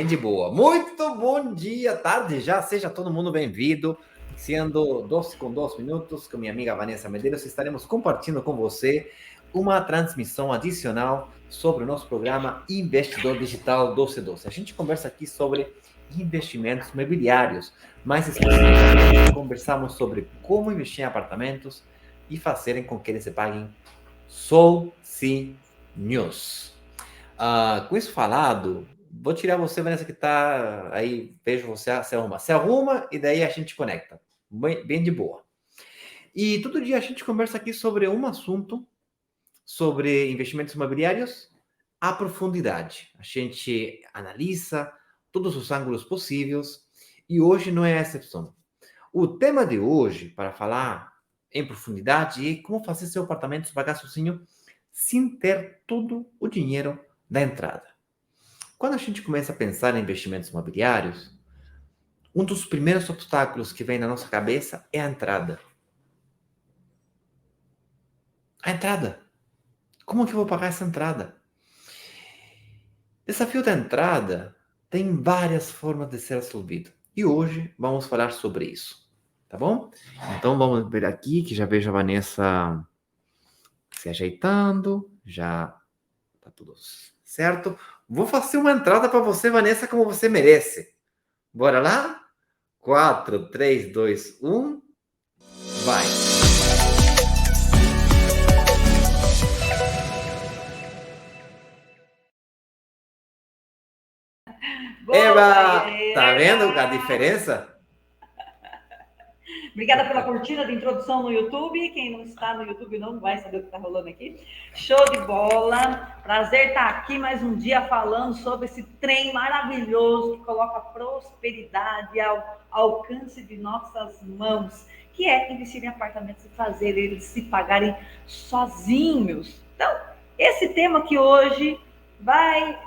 Bem de boa. Muito bom dia, tarde já. Seja todo mundo bem-vindo. Sendo 12 com 2 minutos, com minha amiga Vanessa Medeiros, estaremos compartilhando com você uma transmissão adicional sobre o nosso programa Investidor Digital 1212. A gente conversa aqui sobre investimentos imobiliários. Mais especificamente, conversamos sobre como investir em apartamentos e fazerem com que eles se paguem sozinhos. Com isso falado, vou tirar você, Vanessa, que tá aí, vejo você se arruma. Se arruma e daí a gente conecta. Bem de boa. E todo dia a gente conversa aqui sobre um assunto, sobre investimentos imobiliários, à profundidade. A gente analisa todos os ângulos possíveis e hoje não é a exceção. O tema de hoje, para falar em profundidade, é como fazer seu apartamento se pagar sozinho sem ter todo o dinheiro da entrada. Quando a gente começa a pensar em investimentos imobiliários, um dos primeiros obstáculos que vem na nossa cabeça é a entrada. A entrada. Como que eu vou pagar essa entrada? O desafio da entrada tem várias formas de ser resolvido. E hoje vamos falar sobre isso. Tá bom? Então vamos ver aqui, que já vejo a Vanessa se ajeitando. Já tá tudo certo. Vou fazer uma entrada para você, Vanessa, como você merece. Bora lá? 4, 3, 2, 1. Vai! Eba! Tá vendo a diferença? Obrigada pela curtida de introdução no YouTube. Quem não está no YouTube não vai saber o que está rolando aqui. Show de bola. Prazer estar aqui mais um dia falando sobre esse trem maravilhoso que coloca prosperidade ao alcance de nossas mãos, que é investir em apartamentos e fazer eles se pagarem sozinhos. Então, esse tema que hoje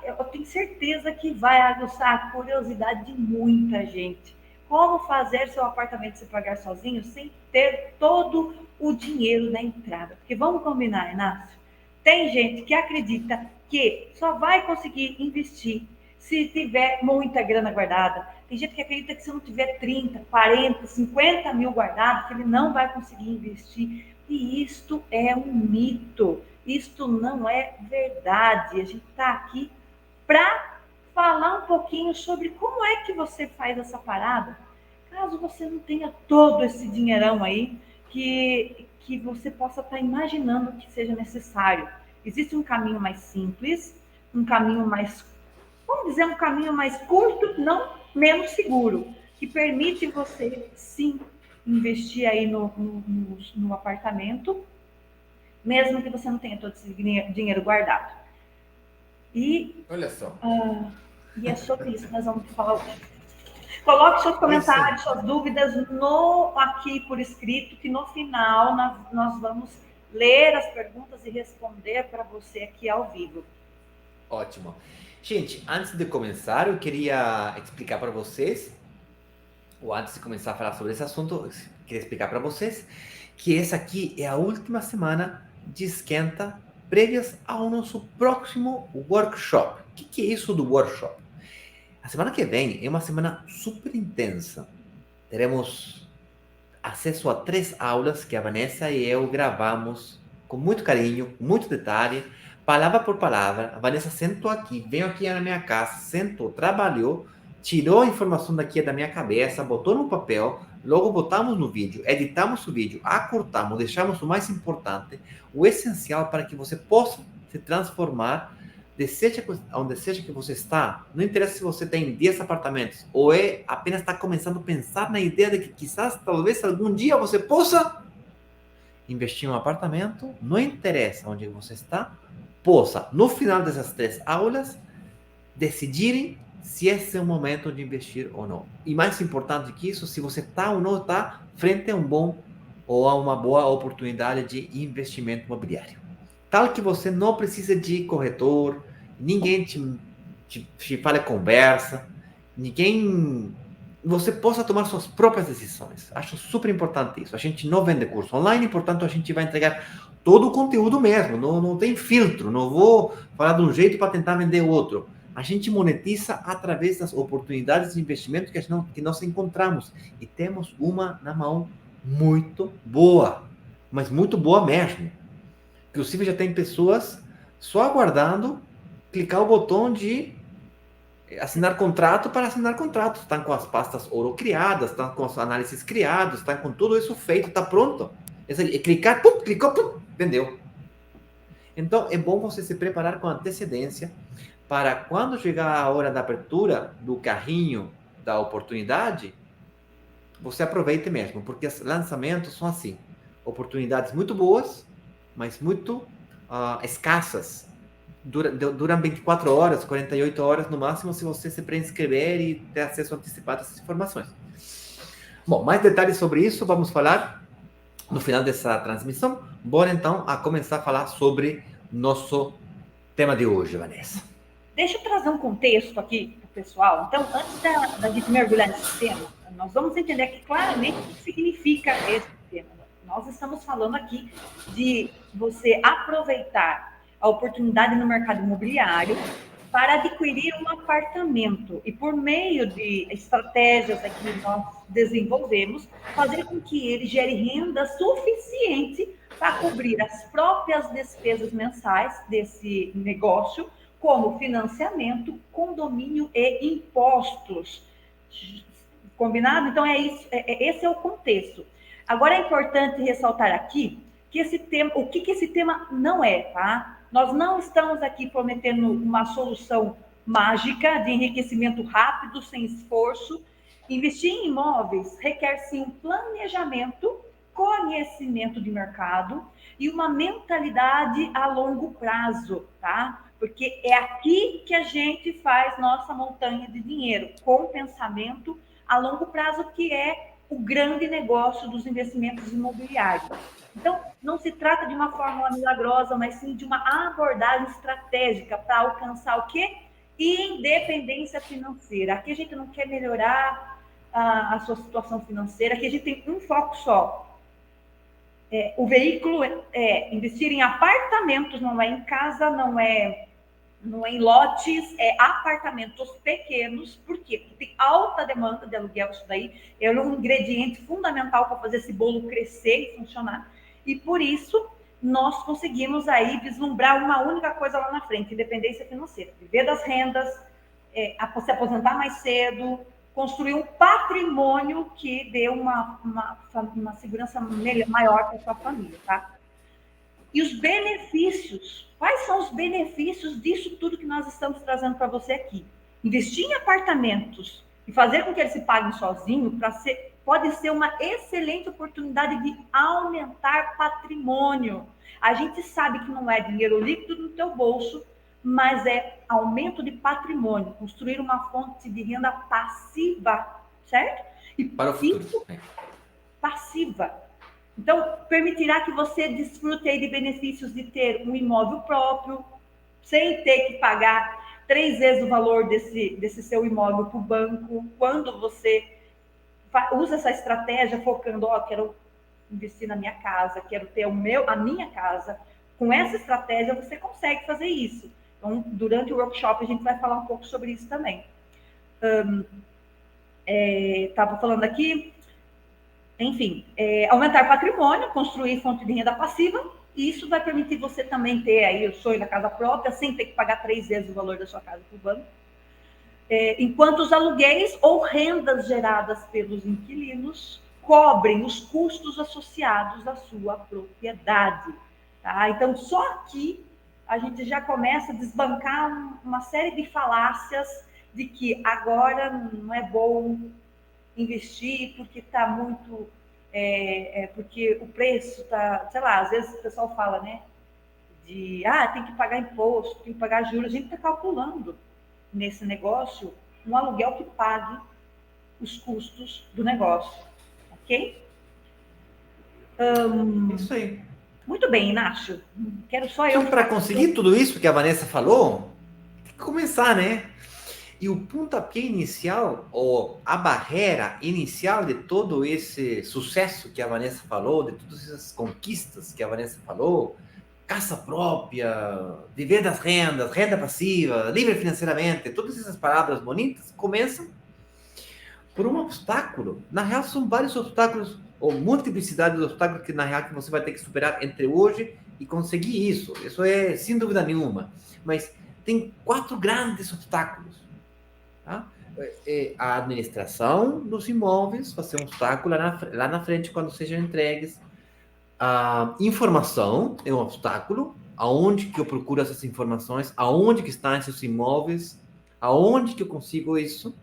eu tenho certeza que vai aguçar a curiosidade de muita gente. Como fazer seu apartamento se pagar sozinho sem ter todo o dinheiro da entrada? Porque vamos combinar, Inácio? Tem gente que acredita que só vai conseguir investir se tiver muita grana guardada. Tem gente que acredita que se não tiver 30, 40, 50 mil guardados, que ele não vai conseguir investir. E isto é um mito. Isto não é verdade. A gente está aqui para falar um pouquinho sobre como é que você faz essa parada, caso você não tenha todo esse dinheirão aí que você possa estar imaginando que seja necessário. Existe um caminho mais simples, um caminho mais, vamos dizer, um caminho mais curto, não menos seguro, que permite você, sim, investir aí no apartamento, mesmo que você não tenha todo esse dinheiro guardado. E, olha só. E é sobre isso que nós vamos falar hoje. Coloque seus comentários, suas dúvidas aqui por escrito, que no final nós vamos ler as perguntas e responder para você aqui ao vivo. Ótimo. Gente, antes de começar, eu queria explicar para vocês, ou antes de começar a falar sobre esse assunto, eu queria explicar para vocês que essa aqui é a última semana de esquenta prévias ao nosso próximo workshop. O que é isso do workshop? A semana que vem é uma semana super intensa. Teremos acesso a 3 aulas que a Vanessa e eu gravamos com muito carinho, muito detalhe, palavra por palavra. A Vanessa sentou aqui, veio aqui na minha casa, sentou, trabalhou, tirou a informação daqui da minha cabeça, botou no papel, logo botamos no vídeo, editamos o vídeo, acortamos, deixamos o mais importante, o essencial para que você possa se transformar onde seja que você está. Não interessa se você tem 10 apartamentos ou apenas está começando a pensar na ideia de que quizás, talvez, algum dia você possa investir em um apartamento. Não interessa onde você está, possa, no final dessas 3 aulas, decidirem se esse é o momento de investir ou não. E mais importante que isso, se você está ou não está frente a um bom ou a uma boa oportunidade de investimento imobiliário. Tal que você não precisa de corretor, ninguém te fale conversa, você possa tomar suas próprias decisões. Acho super importante isso. A gente não vende curso online, portanto a gente vai entregar todo o conteúdo mesmo, não tem filtro, não vou falar de um jeito para tentar vender outro. A gente monetiza através das oportunidades de investimento que nós encontramos. E temos uma na mão muito boa, mas muito boa mesmo. Inclusive, já tem pessoas só aguardando clicar o botão de assinar contrato para assinar contrato. Estão com as pastas ouro criadas, estão com as análises criadas, estão com tudo isso feito, está pronto. É clicar, pum, clicou, pum, vendeu. Então, é bom você se preparar com antecedência para quando chegar a hora da abertura do carrinho da oportunidade, você aproveite mesmo, porque os lançamentos são assim, oportunidades muito boas, mas muito escassas. Duram 24 horas, 48 horas no máximo, se você se pré-inscrever e ter acesso antecipado a essas informações. Bom, mais detalhes sobre isso vamos falar no final dessa transmissão. Bora então a começar a falar sobre nosso tema de hoje, Vanessa. Deixa eu trazer um contexto aqui para o pessoal. Então, antes da gente mergulhar nesse tema, nós vamos entender aqui claramente o que significa esse tema. Nós estamos falando aqui de você aproveitar a oportunidade no mercado imobiliário para adquirir um apartamento e, por meio de estratégias que nós desenvolvemos, fazer com que ele gere renda suficiente para cobrir as próprias despesas mensais desse negócio, como financiamento, condomínio e impostos. Combinado? Então, esse é o contexto. Agora, é importante ressaltar aqui que esse tema, o que esse tema não é, tá? Nós não estamos aqui prometendo uma solução mágica de enriquecimento rápido, sem esforço. Investir em imóveis requer, sim, um planejamento, conhecimento de mercado e uma mentalidade a longo prazo, tá? Porque é aqui que a gente faz nossa montanha de dinheiro, com pensamento a longo prazo, que é o grande negócio dos investimentos imobiliários. Então, não se trata de uma fórmula milagrosa, mas sim de uma abordagem estratégica para alcançar o quê? Independência financeira. Aqui a gente não quer melhorar a sua situação financeira, aqui a gente tem um foco só. O veículo é investir em apartamentos, não é em casa, não é em lotes, é apartamentos pequenos. Por quê? Porque tem alta demanda de aluguel, isso daí é um ingrediente fundamental para fazer esse bolo crescer e funcionar. E por isso, nós conseguimos aí vislumbrar uma única coisa lá na frente: independência financeira. Viver das rendas, se aposentar mais cedo, construir um patrimônio que dê uma segurança maior para a sua família, tá? E os benefícios, quais são os benefícios disso tudo que nós estamos trazendo para você aqui? Investir em apartamentos e fazer com que eles se paguem sozinho pode ser uma excelente oportunidade de aumentar patrimônio. A gente sabe que não é dinheiro líquido no teu bolso, mas é aumento de patrimônio, construir uma fonte de renda passiva, certo? E para o futuro. Passiva. Então, permitirá que você desfrute aí de benefícios de ter um imóvel próprio, sem ter que pagar 3 vezes o valor desse seu imóvel para o banco. Quando você usa essa estratégia focando, quero investir na minha casa, quero ter a minha casa, com essa estratégia você consegue fazer isso. Então, durante o workshop, a gente vai falar um pouco sobre isso também. Estava falando aqui, enfim, aumentar patrimônio, construir fonte de renda passiva, e isso vai permitir você também ter aí o sonho da casa própria, sem ter que pagar 3 vezes o valor da sua casa para o banco. Enquanto os aluguéis ou rendas geradas pelos inquilinos cobrem os custos associados à sua propriedade. Tá? Então, só aqui a gente já começa a desbancar uma série de falácias de que agora não é bom investir porque está muito... porque o preço está... Sei lá, às vezes o pessoal fala, né? Tem que pagar imposto, tem que pagar juros. A gente está calculando nesse negócio um aluguel que pague os custos do negócio. Ok? Isso aí. Muito bem, Inácio. Quero só então, para conseguir tudo isso que a Vanessa falou, tem que começar, né? E o pontapé inicial, ou a barreira inicial de todo esse sucesso que a Vanessa falou, de todas essas conquistas que a Vanessa falou, casa própria, viver das rendas, renda passiva, livre financeiramente, todas essas palavras bonitas começam por um obstáculo. Na real, são vários obstáculos, ou multiplicidade de obstáculos que, na real, que você vai ter que superar entre hoje e conseguir isso. Isso é sem dúvida nenhuma. Mas tem 4 grandes obstáculos. Tá? A administração dos imóveis vai ser um obstáculo lá na frente quando sejam entregues. A informação é um obstáculo. Aonde que eu procuro essas informações? Aonde que estão esses imóveis? Aonde que eu consigo isso?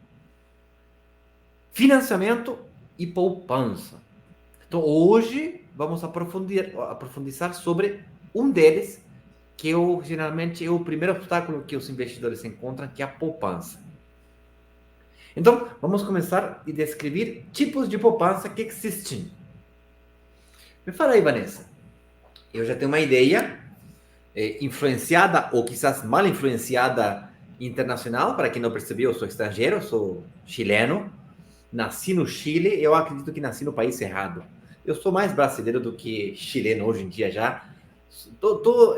Financiamento e poupança. Então, hoje, vamos aprofundizar sobre um deles, que geralmente é o primeiro obstáculo que os investidores encontram, que é a poupança. Então, vamos começar a descrever tipos de poupança que existem. Me fala aí, Vanessa. Eu já tenho uma ideia, influenciada, ou quizás mal influenciada, internacional. Para quem não percebeu, eu sou estrangeiro, eu sou chileno. Nasci no Chile, eu acredito que nasci no país errado. Eu sou mais brasileiro do que chileno hoje em dia já.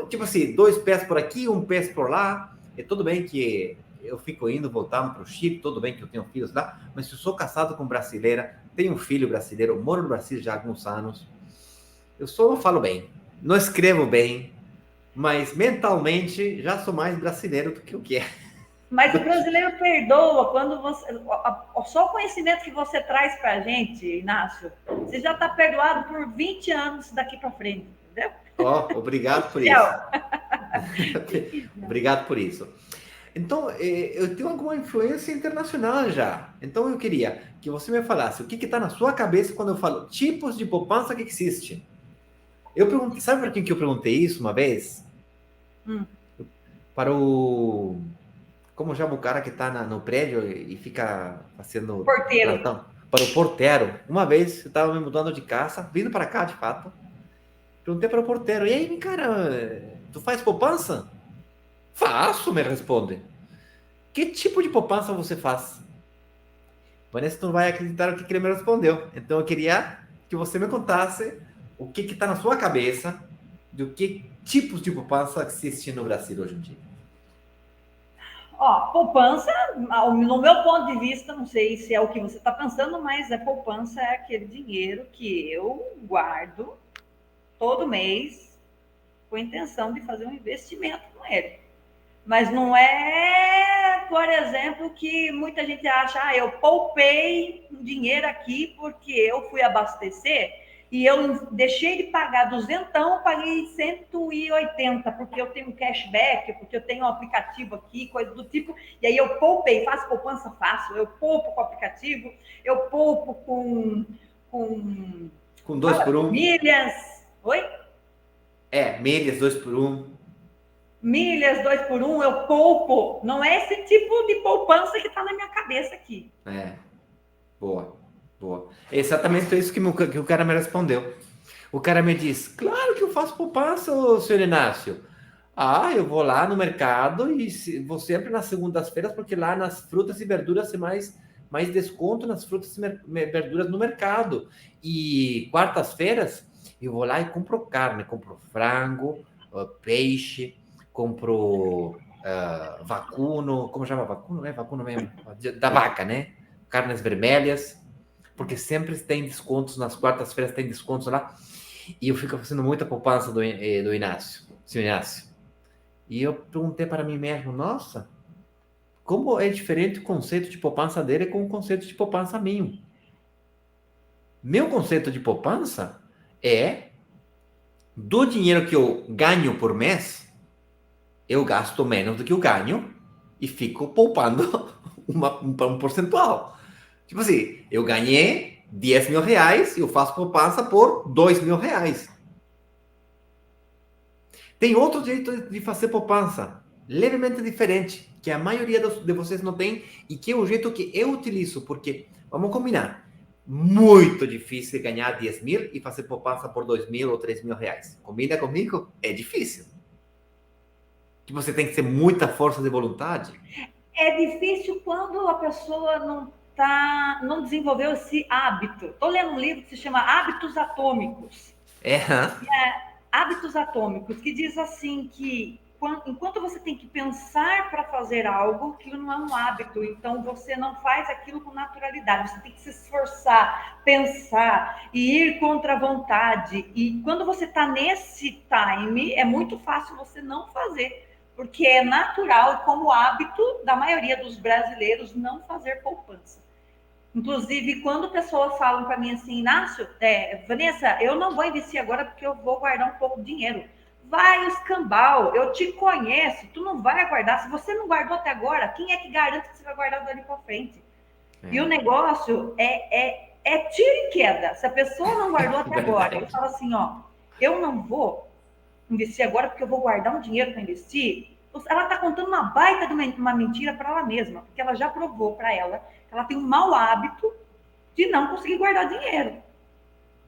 Tipo assim, 2 pés por aqui, 1 pé por lá. É tudo bem que eu fico indo, voltando para o Chile, tudo bem que eu tenho filhos lá, mas eu sou casado com brasileira, tenho um filho brasileiro, moro no Brasil já há alguns anos. Eu só não falo bem, não escrevo bem, mas mentalmente já sou mais brasileiro do que o que é. Mas o brasileiro perdoa quando você. Só o conhecimento que você traz para a gente, Inácio, você já está perdoado por 20 anos daqui para frente, entendeu? Obrigado por isso. Obrigado por isso. Então, eu tenho alguma influência internacional já. Então, eu queria que você me falasse o que está na sua cabeça quando eu falo tipos de poupança que existe. Eu perguntei, sabe para quem que eu perguntei isso uma vez? Para o... Como chama o cara que está no prédio e fica fazendo... Porteiro. Plantão? Para o porteiro. Uma vez, eu estava me mudando de casa, vindo para cá, de fato. Perguntei para o porteiro, e aí, cara, tu faz poupança? Faço, me responde. Que tipo de poupança você faz? Vanessa não vai acreditar no que ele me respondeu. Então eu queria que você me contasse o que está na sua cabeça do que tipos de poupança existem no Brasil hoje em dia. Poupança, no meu ponto de vista, não sei se é o que você está pensando, mas a poupança é aquele dinheiro que eu guardo todo mês com a intenção de fazer um investimento com ele. Mas não é, por exemplo, que muita gente acha, eu poupei dinheiro aqui porque eu fui abastecer e eu deixei de pagar 200, paguei 180, porque eu tenho cashback, porque eu tenho um aplicativo aqui, coisa do tipo, e aí eu poupei, faço poupança, eu poupo com o aplicativo, eu poupo com 2 por 1. Milhas. Oi? Milhas 2 por 1. Milhas 2 por 1, eu poupo. Não é esse tipo de poupança que está na minha cabeça aqui. Boa. É exatamente isso que o cara me respondeu. O cara me diz, claro que eu faço poupança, senhor Inácio. Eu vou lá no mercado e vou sempre nas segundas-feiras, porque lá nas frutas e verduras tem mais desconto nas frutas e verduras no mercado. E quartas-feiras eu vou lá e compro carne, compro frango, peixe, compro vacuno, como chama vacuno? É vacuno mesmo, da vaca, né? Carnes vermelhas, porque sempre tem descontos, nas quartas-feiras tem descontos lá, e eu fico fazendo muita poupança do Inácio, senhor Inácio. E eu perguntei para mim mesmo, nossa, como é diferente o conceito de poupança dele com o conceito de poupança meu. Meu conceito de poupança é do dinheiro que eu ganho por mês, eu gasto menos do que eu ganho e fico poupando um percentual. Tipo assim, eu ganhei 10 mil reais e eu faço poupança por 2 mil reais. Tem outro jeito de fazer poupança, levemente diferente, que a maioria de vocês não tem e que é o jeito que eu utilizo, porque, vamos combinar, muito difícil ganhar 10 mil e fazer poupança por 2 mil ou 3 mil reais. Combina comigo? É difícil. Que você tem que ter muita força de vontade. É difícil quando a pessoa não desenvolveu esse hábito. Estou lendo um livro que se chama Hábitos Atômicos. Hábitos Atômicos, que diz assim que enquanto você tem que pensar para fazer algo, aquilo não é um hábito, então você não faz aquilo com naturalidade, você tem que se esforçar, pensar e ir contra a vontade. E quando você está nesse time, é muito fácil você não fazer, porque é natural, como hábito da maioria dos brasileiros, não fazer poupança. Inclusive, quando pessoas falam para mim assim, Inácio, Vanessa, eu não vou investir agora porque eu vou guardar um pouco de dinheiro. Vai, escambau, eu te conheço, tu não vai guardar. Se você não guardou até agora, quem é que garante que você vai guardar dali para frente? E o negócio é tiro e queda. Se a pessoa não guardou até agora, eu falo assim, ó, eu não vou investir agora porque eu vou guardar um dinheiro para investir. Ela está contando uma baita de uma mentira para ela mesma, porque ela já provou para ela que ela tem um mau hábito de não conseguir guardar dinheiro.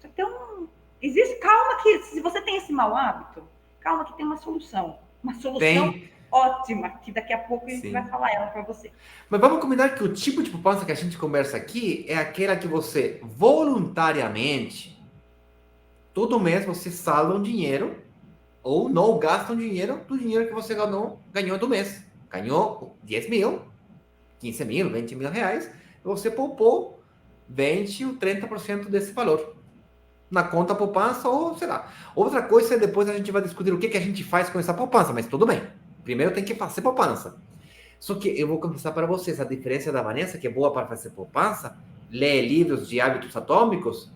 Então, existe, calma que se você tem esse mau hábito, calma que tem uma solução. Uma solução ótima, que daqui a pouco a gente vai falar ela para você. Mas vamos combinar que o tipo de poupança que a gente conversa aqui é aquela que você voluntariamente, todo mês você salva um dinheiro ou não gasta um dinheiro do dinheiro que você ganhou do mês. Ganhou 10 mil, 15 mil, 20 mil reais, você poupou 20 ou 30% desse valor na conta poupança ou, sei lá. Outra coisa é depois a gente vai discutir o que a gente faz com essa poupança, mas tudo bem. Primeiro tem que fazer poupança. Só que eu vou confessar para vocês, a diferença da Vanessa, que é boa para fazer poupança, lê livros de hábitos atômicos,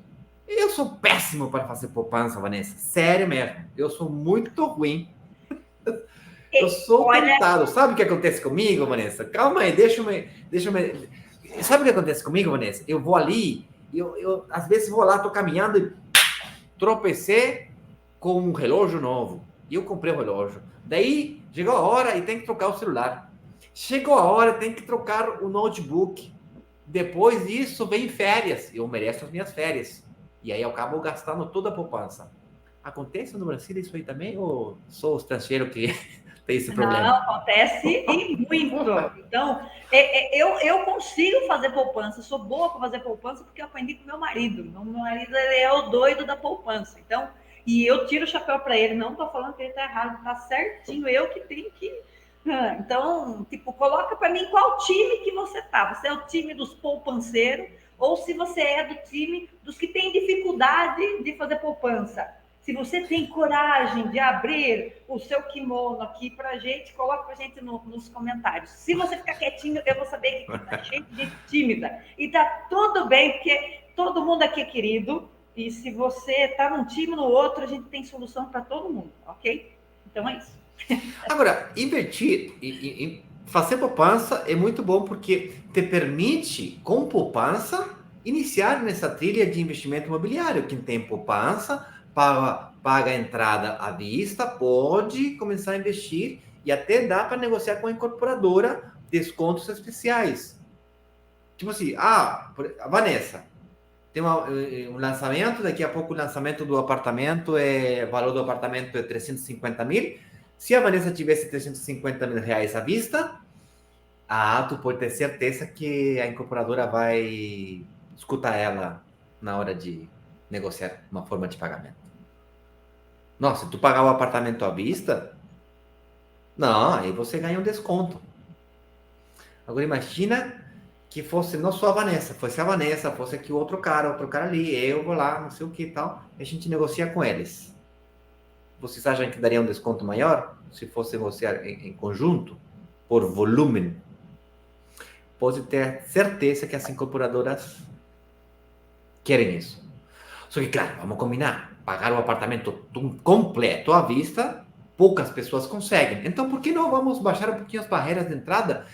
eu sou péssimo para fazer poupança, Vanessa. Sério mesmo. Eu sou muito ruim. Eu sou tentado. Sabe o que acontece comigo, Vanessa? Calma aí, deixa eu... Sabe o que acontece comigo, Vanessa? Eu vou ali, eu às vezes vou lá, tô caminhando e tropecei com um relógio novo. E eu comprei o relógio. Daí, chegou a hora e tem que trocar o celular. Chegou a hora, tem que trocar o notebook. Depois disso, vem férias. Eu mereço as minhas férias. E aí eu acabo gastando toda a poupança. Acontece no Brasil isso aí também? Ou sou o estrangeiro que tem esse problema? Não, acontece e muito. Então, eu consigo fazer poupança. Sou boa para fazer poupança porque eu aprendi com meu marido. Meu marido é o doido da poupança. Então, e eu tiro o chapéu para ele. Não estou falando que ele está errado, está certinho. Eu que tenho que... Então, tipo, coloca para mim qual time que você tá. Você é o time dos poupanceiros ou se você é do time dos que tem dificuldade de fazer poupança. Se você tem coragem de abrir o seu kimono aqui pra gente, coloca pra gente nos comentários. Se você ficar quietinho, eu vou saber que tá cheio de gente tímida. E tá tudo bem, porque todo mundo aqui é querido. E se você tá num time no outro, a gente tem solução para todo mundo, ok? Então é isso. Agora, investir e fazer poupança é muito bom porque te permite, com poupança, iniciar nessa trilha de investimento imobiliário. Quem tem poupança, paga a entrada à vista, pode começar a investir e até dá para negociar com a incorporadora descontos especiais. Tipo assim, a Vanessa, tem um lançamento, daqui a pouco o lançamento do apartamento, o valor do apartamento é 350 mil. Se a Vanessa tivesse 350 mil reais à vista, tu pode ter certeza que a incorporadora vai escutar ela na hora de negociar uma forma de pagamento. Nossa, se tu pagar o apartamento à vista, não, aí você ganha um desconto. Agora imagina que fosse não só a Vanessa, fosse a Vanessa, fosse aqui outro cara ali, eu vou lá, não sei o que e tal, a gente negocia com eles. Vocês acham que daria um desconto maior se fosse negociar em conjunto, por volume? Pode ter certeza que as incorporadoras querem isso. Só que, claro, vamos combinar. Pagar o apartamento completo à vista, poucas pessoas conseguem. Então, por que não vamos baixar um pouquinho as barreiras de entrada?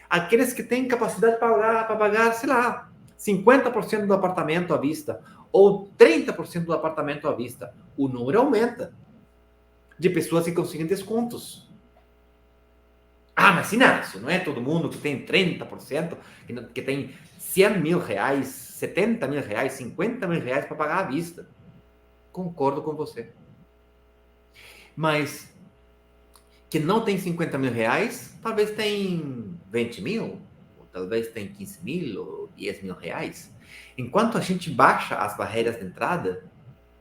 Aqueles que têm capacidade para pagar, sei lá, 50% do apartamento à vista ou 30% do apartamento à vista. O número aumenta de pessoas que conseguem descontos. Mas Inácio, não é todo mundo que tem 30%, que tem 100 mil reais, 70 mil reais, 50 mil reais para pagar à vista. Concordo com você. Mas que não tem 50 mil reais, talvez tem 20 mil, ou talvez tem 15 mil, ou 10 mil reais. Enquanto a gente baixa as barreiras de entrada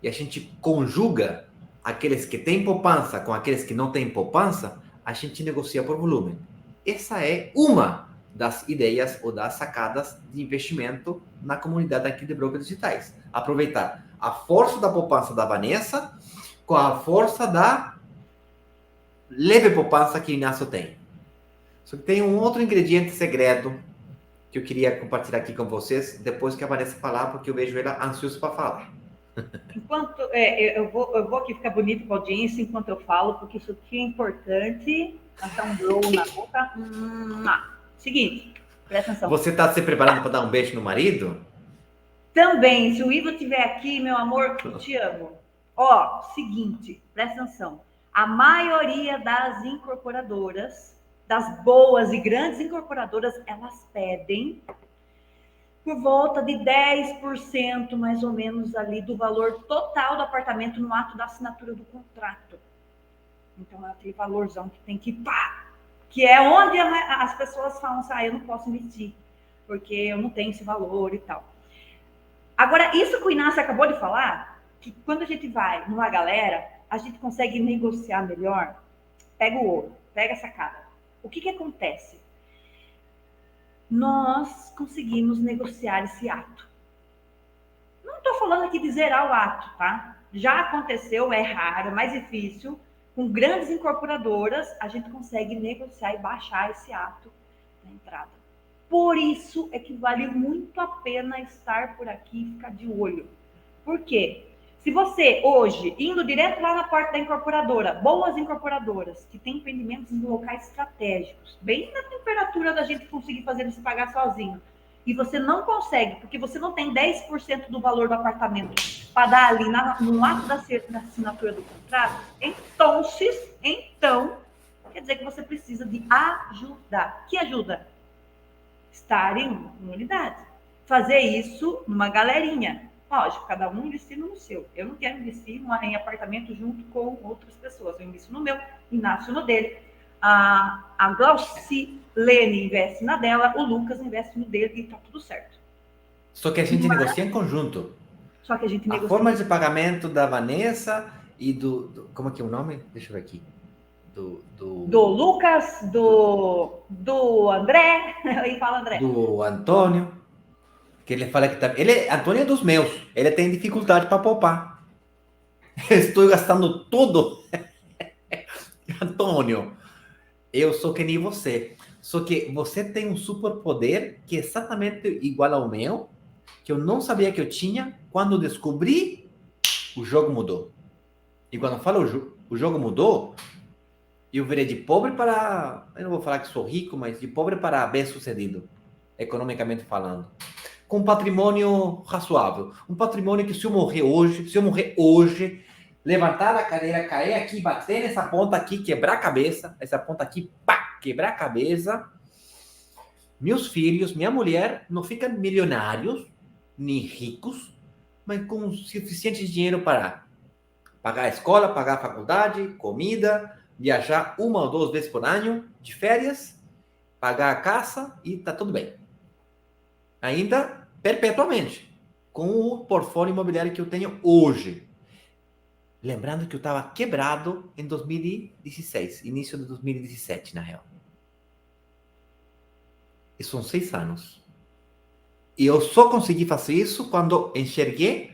e a gente conjuga aqueles que têm poupança com aqueles que não têm poupança, a gente negocia por volume. Essa é uma das ideias ou das sacadas de investimento na comunidade aqui de brokers digitais. Aproveitar a força da poupança da Vanessa com a força da leve poupança que o Inácio tem. Só que tem um outro ingrediente segredo que eu queria compartilhar aqui com vocês, depois que a Vanessa falar, porque eu vejo ela ansiosa para falar. Enquanto eu vou aqui ficar bonito com a audiência enquanto eu falo, porque isso aqui é importante. Dar um blow na boca. Seguinte, presta atenção. Você está se preparando para dar um beijo no marido? Também, se o Ivo estiver aqui, meu amor, eu te amo. Ó, seguinte, presta atenção. A maioria das incorporadoras, das boas e grandes incorporadoras, elas pedem por volta de 10% mais ou menos ali do valor total do apartamento no ato da assinatura do contrato. Então é aquele valorzão que tem que pá, que é onde as pessoas falam assim, eu não posso investir, porque eu não tenho esse valor e tal. Agora, isso que o Inácio acabou de falar, que quando a gente vai numa galera, a gente consegue negociar melhor, pega o ouro, pega essa cara. O que acontece? Nós conseguimos negociar esse ato. Não estou falando aqui de zerar o ato, tá? Já aconteceu, é raro, é mais difícil. Com grandes incorporadoras, a gente consegue negociar e baixar esse ato na entrada. Por isso é que vale muito a pena estar por aqui e ficar de olho. Por quê? Se você hoje, indo direto lá na porta da incorporadora, boas incorporadoras, que têm empreendimentos em locais estratégicos, bem na temperatura da gente conseguir fazer eles pagar sozinho, e você não consegue, porque você não tem 10% do valor do apartamento para dar ali no ato da assinatura do contrato, então, quer dizer que você precisa de ajuda. Que ajuda? Estar em uma comunidade. Fazer isso numa galerinha. Lógico, cada um investindo no seu. Eu não quero investir em apartamento junto com outras pessoas. Eu invisto no meu, Inácio no dele. A Glaucilene investe na dela, o Lucas investe no dele e tá tudo certo. Só que a gente negocia em conjunto. Só que a gente negocia. A forma de pagamento da Vanessa e do como é que é o nome? Deixa eu ver aqui. Do Lucas, do André, aí fala André. Do Antônio, que ele fala que Antônio é dos meus, ele tem dificuldade para poupar. Estou gastando tudo. Antônio, eu sou que nem você. Só que você tem um superpoder que é exatamente igual ao meu, que eu não sabia que eu tinha. Quando descobri, o jogo mudou. E quando eu falo o jogo mudou, eu virei de pobre para... Eu não vou falar que sou rico, mas de pobre para bem-sucedido, economicamente falando. Com um patrimônio razoável. Um patrimônio que se eu morrer hoje, levantar a cadeira, cair aqui, bater nessa ponta aqui, quebrar a cabeça, essa ponta aqui, pá, quebrar a cabeça, meus filhos, minha mulher, não ficam milionários, nem ricos, mas com o suficiente dinheiro para pagar a escola, pagar a faculdade, comida, viajar 1 ou 2 vezes por ano, de férias, pagar a casa e tá tudo bem. Ainda perpetuamente, com o portfólio imobiliário que eu tenho hoje. Lembrando que eu estava quebrado em 2016, início de 2017, na real. E são 6 anos. E eu só consegui fazer isso quando enxerguei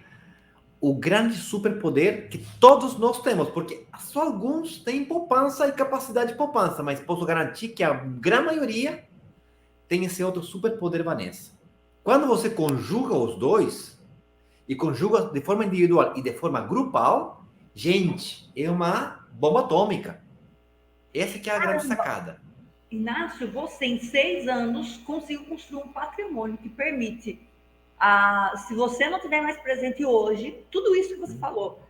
o grande superpoder que todos nós temos, porque só alguns têm poupança e capacidade de poupança, mas posso garantir que a grande maioria tem esse outro superpoder, Vanessa. Quando você conjuga os dois, e conjuga de forma individual e de forma grupal, gente, é uma bomba atômica. Essa que é a grande sacada. Inácio, você em 6 anos conseguiu construir um patrimônio que permite, se você não tiver mais presente hoje, tudo isso que você falou,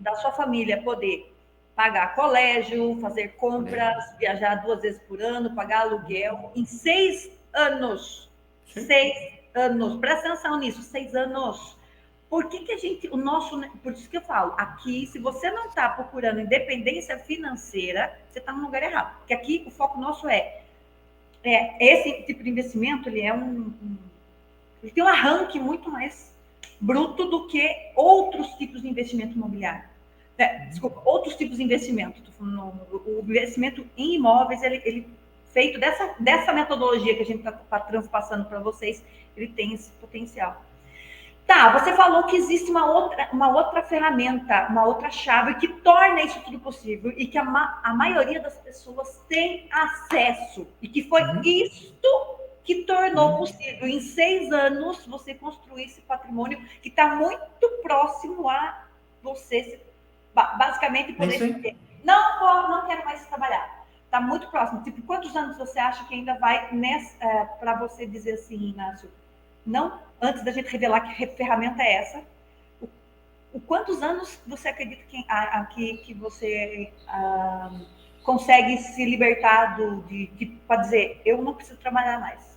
da sua família poder pagar colégio, fazer compras, viajar 2 vezes por ano, pagar aluguel, em 6 anos. Sim. 6 anos. Presta atenção nisso, 6 anos. Por que a gente, por isso que eu falo, aqui, se você não está procurando independência financeira, você está no lugar errado. Porque aqui o foco nosso esse tipo de investimento, ele ele tem um arranque muito mais bruto do que outros tipos de investimento imobiliário. Desculpa, outros tipos de investimento. O investimento em imóveis, ele feito dessa metodologia que a gente está transpassando para vocês, ele tem esse potencial. Tá, você falou que existe uma outra ferramenta, uma outra chave que torna isso tudo possível e que a maioria das pessoas tem acesso. E que foi isto que tornou possível, em 6 anos, você construir esse patrimônio que está muito próximo a você, basicamente, poder escolher. Não quero mais trabalhar. Está muito próximo. Tipo, quantos anos você acha que ainda vai para você dizer assim, Inácio? Não, antes da gente revelar que ferramenta é essa, quantos anos você acredita que você consegue se libertar para dizer, eu não preciso trabalhar mais?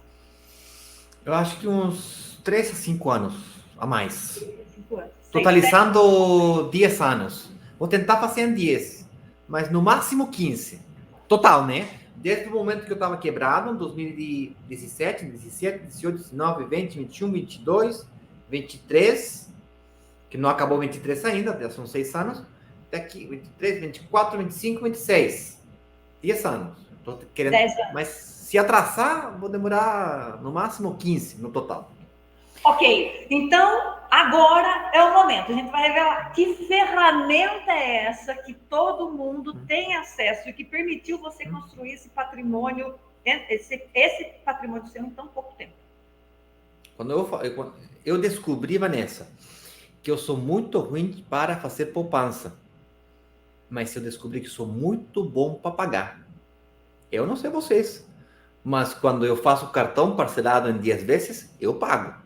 Eu acho que uns 3 a 5 anos a mais. 5 anos. Totalizando 10 anos. Vou tentar fazer em 10, mas no máximo 15. Total, né? Desde o momento que eu estava quebrado, em 2017, 17, 18, 19, 20, 21, 22, 23, que não acabou 23 ainda, já são 6 anos, até aqui, 23, 24, 25, 26. 10 anos. Tô querendo, 10 anos. mas se atrasar, vou demorar no máximo 15 no total. Ok, então agora é o momento. A gente vai revelar que ferramenta é essa que todo mundo tem acesso e que permitiu você construir esse patrimônio, esse patrimônio seu em tão pouco tempo. Quando eu descobri, Vanessa, que eu sou muito ruim para fazer poupança, mas eu descobri que sou muito bom para pagar. Eu não sei vocês, mas quando eu faço cartão parcelado em 10 vezes, eu pago.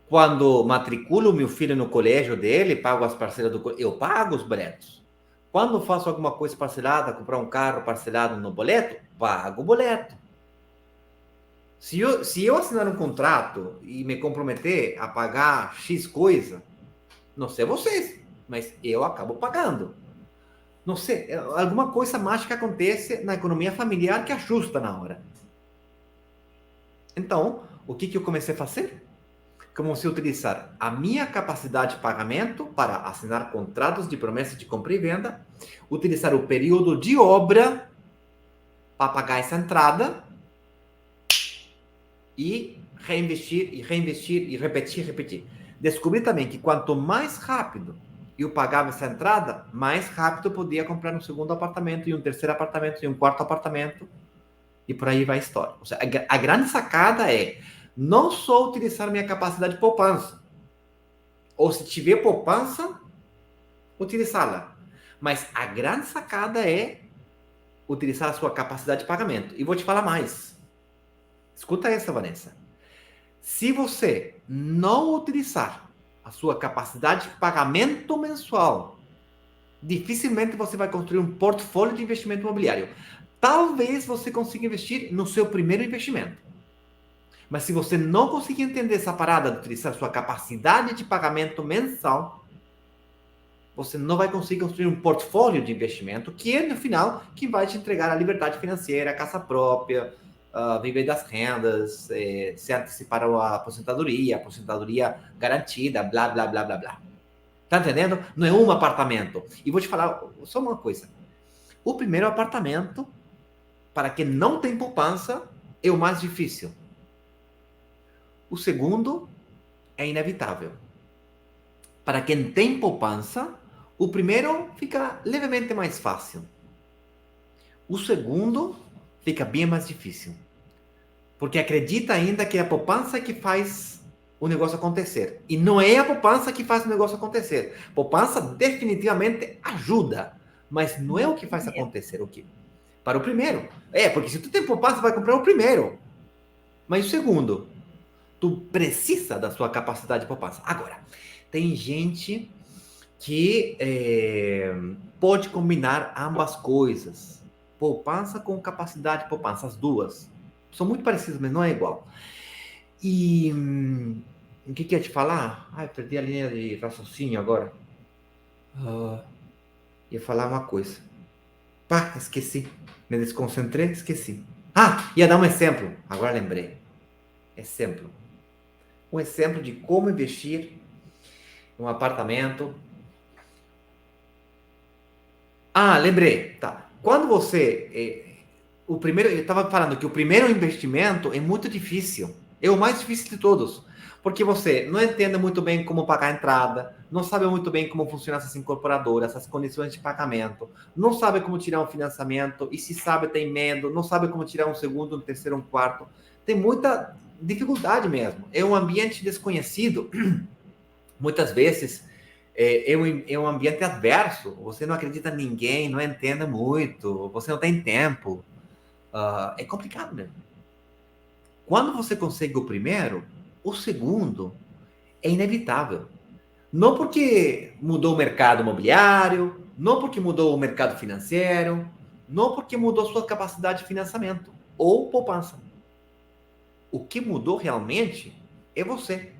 Quando matriculo meu filho no colégio dele, pago as parcelas do colégio, eu pago os boletos. Quando faço alguma coisa parcelada, comprar um carro parcelado no boleto, pago o boleto. Se eu assinar um contrato e me comprometer a pagar X coisa, não sei vocês, mas eu acabo pagando. Não sei, alguma coisa mágica acontece na economia familiar que ajusta na hora. Então, o que eu comecei a fazer? Comecei a utilizar a minha capacidade de pagamento para assinar contratos de promessa de compra e venda, utilizar o período de obra para pagar essa entrada e reinvestir, e reinvestir, e repetir. Descobri também que quanto mais rápido eu pagava essa entrada, mais rápido eu podia comprar um segundo apartamento, e um terceiro apartamento, e um quarto apartamento, e por aí vai a história. Ou seja, a grande sacada é não só utilizar minha capacidade de poupança, ou se tiver poupança, utilizá-la. Mas a grande sacada é utilizar a sua capacidade de pagamento. E vou te falar mais. Escuta essa, Vanessa. Se você não utilizar a sua capacidade de pagamento mensual, dificilmente você vai construir um portfólio de investimento imobiliário. Talvez você consiga investir no seu primeiro investimento. Mas se você não conseguir entender essa parada de utilizar sua capacidade de pagamento mensal, você não vai conseguir construir um portfólio de investimento que é, no final, que vai te entregar a liberdade financeira, a casa própria, viver das rendas, se antecipar a aposentadoria garantida, blá, blá, blá, blá, blá. Tá entendendo? Não é um apartamento. E vou te falar só uma coisa. O primeiro apartamento, para quem não tem poupança, é o mais difícil. O segundo é inevitável. Para quem tem poupança, o primeiro fica levemente mais fácil. O segundo fica bem mais difícil. Porque acredita ainda que é a poupança que faz o negócio acontecer. E não é a poupança que faz o negócio acontecer. Poupança definitivamente ajuda, mas não é o que faz acontecer. O que? Para o primeiro. Porque se tu tem poupança, vai comprar o primeiro. Mas o segundo, tu precisa da sua capacidade de poupança. Agora, tem gente que pode combinar ambas coisas. Poupança com capacidade de poupança, as duas. São muito parecidas, mas não é igual. E o que eu ia te falar? Perdi a linha de raciocínio agora. Ia falar uma coisa. Esqueci. Me desconcentrei, esqueci. Ia dar um exemplo. Agora lembrei. Exemplo. Um exemplo de como investir em um apartamento Ah, lembrei. Tá. Quando você... o primeiro, eu estava falando que o primeiro investimento é muito difícil. É o mais difícil de todos. Porque você não entende muito bem como pagar a entrada, não sabe muito bem como funcionam essas incorporadoras, essas condições de pagamento, não sabe como tirar um financiamento, e se sabe tem medo, não sabe como tirar um segundo, um terceiro, um quarto. Tem muita dificuldade mesmo. É um ambiente desconhecido. Muitas vezes é um ambiente adverso. Você não acredita em ninguém, não entende muito, você não tem tempo. É complicado mesmo. Quando você consegue o primeiro, o segundo é inevitável. Não porque mudou o mercado imobiliário, não porque mudou o mercado financeiro, não porque mudou sua capacidade de financiamento ou poupança. O que mudou realmente é você.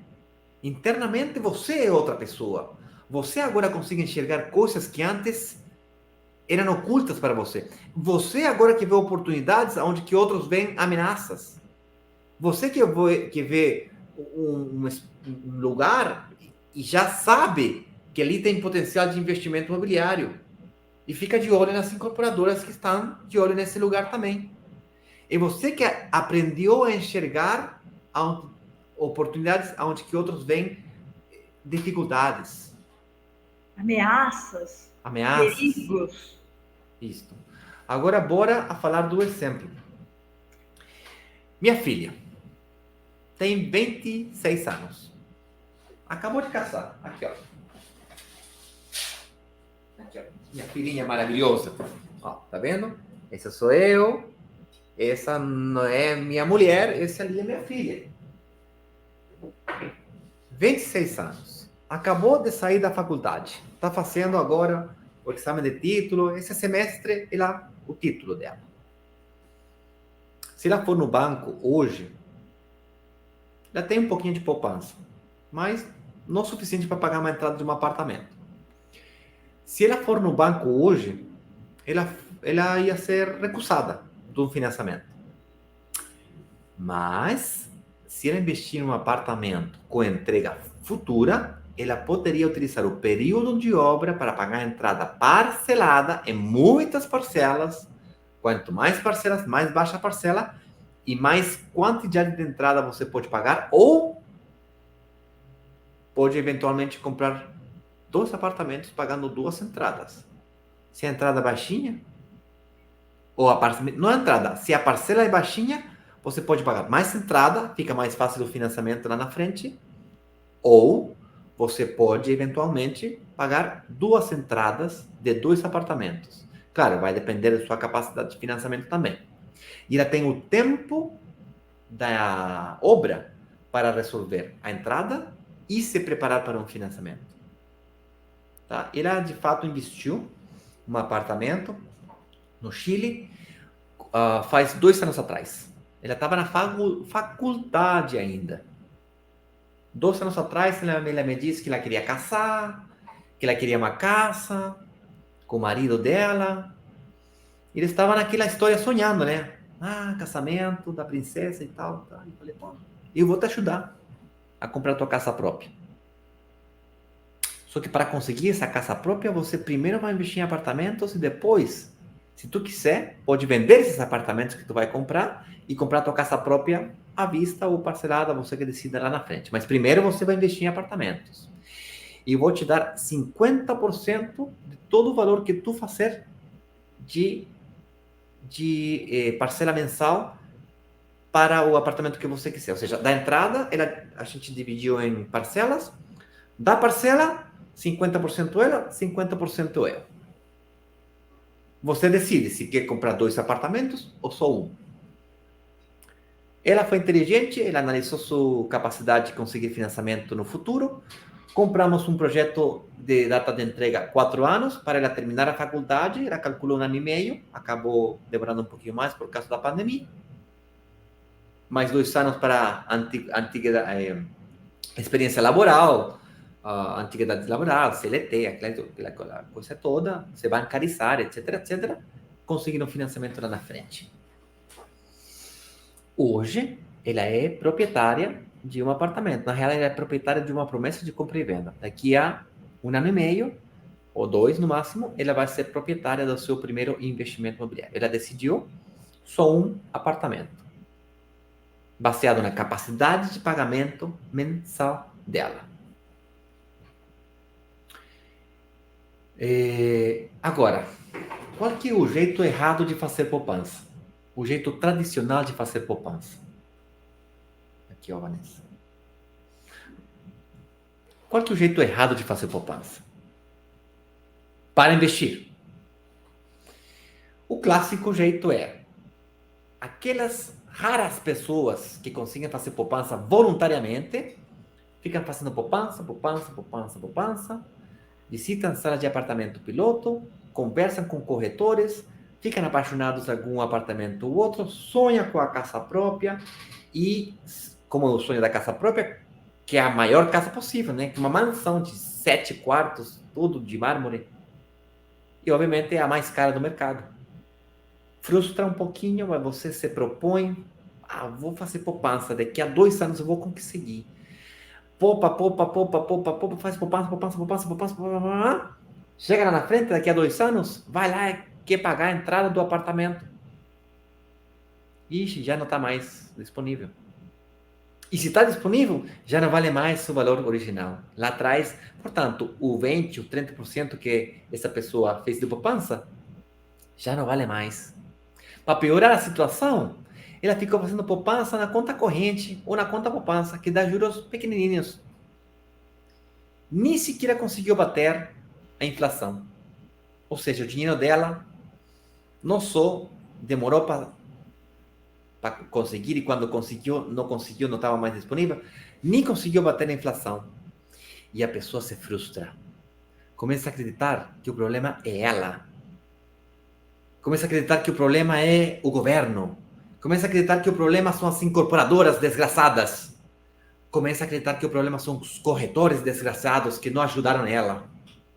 Internamente você é outra pessoa. Você agora consegue enxergar coisas que antes eram ocultas para você. Você agora que vê oportunidades onde que outros veem ameaças. Você que vê um lugar e já sabe que ali tem potencial de investimento imobiliário. E fica de olho nas incorporadoras que estão de olho nesse lugar também. E você que aprendeu a enxergar oportunidades onde que outros veem dificuldades, Ameaças, ameaças. perigos. Isto. Agora, bora a falar do exemplo. Minha filha tem 26 anos. Acabou de casar. Aqui, ó. Aqui, ó. Minha filhinha maravilhosa. Ó, tá vendo? Essa sou eu. Essa não é minha mulher. Essa ali é minha filha. 26 anos. Acabou de sair da faculdade. Está fazendo agora o exame de título. Esse semestre, o título dela. Se ela for no banco hoje, ela tem um pouquinho de poupança, mas não o suficiente para pagar uma entrada de um apartamento. Se ela for no banco hoje, ela ia ser recusada do financiamento. Mas, se ela investir em um apartamento com entrega futura, ela poderia utilizar o período de obra para pagar a entrada parcelada em muitas parcelas. Quanto mais parcelas, mais baixa a parcela e mais quantidade de entrada você pode pagar, ou pode eventualmente comprar 2 apartamentos pagando 2 entradas. Se a entrada é baixinha, ou não a entrada, se a parcela é baixinha, você pode pagar mais entrada, fica mais fácil o financiamento lá na frente, ou você pode eventualmente pagar 2 entradas de 2 apartamentos. Claro, vai depender da sua capacidade de financiamento também. E ela tem o tempo da obra para resolver a entrada e se preparar para um financiamento. Tá? Ela, de fato, investiu um apartamento no Chile faz 2 anos atrás. Ela estava na faculdade ainda. 2 anos atrás, ela me disse que ela queria casar, que ela queria uma casa com o marido dela. E eles estavam naquela história sonhando, né? Ah, casamento da princesa e tal. Tá. Eu falei, tá, eu vou te ajudar a comprar a tua casa própria. Só que para conseguir essa casa própria, você primeiro vai investir em apartamentos e depois, se tu quiser, pode vender esses apartamentos que tu vai comprar e comprar a tua casa própria à vista ou parcelada, você que decida lá na frente. Mas primeiro você vai investir em apartamentos. E eu vou te dar 50% de todo o valor que tu fazer de parcela mensal para o apartamento que você quiser. Ou seja, da entrada, a gente dividiu em parcelas. Da parcela, 50% ela, 50% eu. Você decide se quer comprar 2 apartamentos ou só um. Ela foi inteligente, ela analisou sua capacidade de conseguir financiamento no futuro. Compramos um projeto de data de entrega 4 anos para ela terminar a faculdade. Ela calculou 1 ano e meio, acabou demorando um pouquinho mais por causa da pandemia. Mais 2 anos para experiência laboral, antiguidade laboral, CLT, aquela coisa toda, se bancarizar, etc, etc. Conseguiram financiamento lá na frente. Hoje, ela é proprietária de um apartamento. Na real, ela é proprietária de uma promessa de compra e venda. Daqui a 1 ano e meio, ou 2 no máximo, ela vai ser proprietária do seu primeiro investimento imobiliário. Ela decidiu só um apartamento, baseado na capacidade de pagamento mensal dela. Agora, qual que é o jeito errado de fazer poupança? O jeito tradicional de fazer poupança. Aqui, ó, Vanessa. Qual que é o jeito errado de fazer poupança? Para investir. O clássico jeito é aquelas raras pessoas que conseguem fazer poupança voluntariamente, ficam fazendo poupança, visitam salas de apartamento piloto, conversam com corretores, ficam apaixonados em algum apartamento ou outro, sonham com a casa própria e, como o sonho da casa própria, que é a maior casa possível, né? Uma mansão de 7 quartos, tudo de mármore. E, obviamente, é a mais cara do mercado. Frustra um pouquinho, mas você se propõe, vou fazer poupança, daqui a 2 anos eu vou conseguir. Poupa, faz poupança. Chega lá na frente, daqui a 2 anos, vai lá e quer pagar a entrada do apartamento. Ixi, já não está mais disponível. E se está disponível, já não vale mais o valor original. Lá atrás, portanto, o 20%, o 30% que essa pessoa fez de poupança, já não vale mais. Para piorar a situação, ela ficou fazendo poupança na conta corrente ou na conta poupança, que dá juros pequenininhos. Nem sequer conseguiu bater a inflação. Ou seja, o dinheiro dela não só demorou para conseguir, e quando conseguiu, não estava mais disponível, nem conseguiu bater a inflação. E a pessoa se frustra. Começa a acreditar que o problema é ela. Começa a acreditar que o problema é o governo. Começa a acreditar que o problema são as incorporadoras desgraçadas. Começa a acreditar que o problema são os corretores desgraçados que não ajudaram ela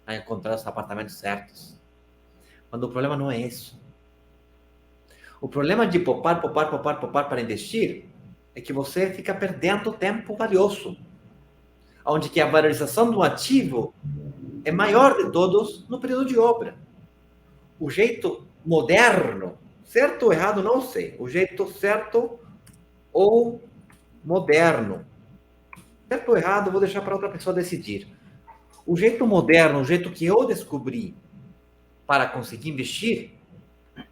a encontrar os apartamentos certos. Quando o problema não é isso. O problema de poupar para investir é que você fica perdendo tempo valioso. Onde que a valorização do ativo é maior de todos no período de obra. O jeito moderno, certo ou errado, não sei. O jeito certo ou moderno. Certo ou errado, vou deixar para outra pessoa decidir. O jeito moderno, o jeito que eu descobri para conseguir investir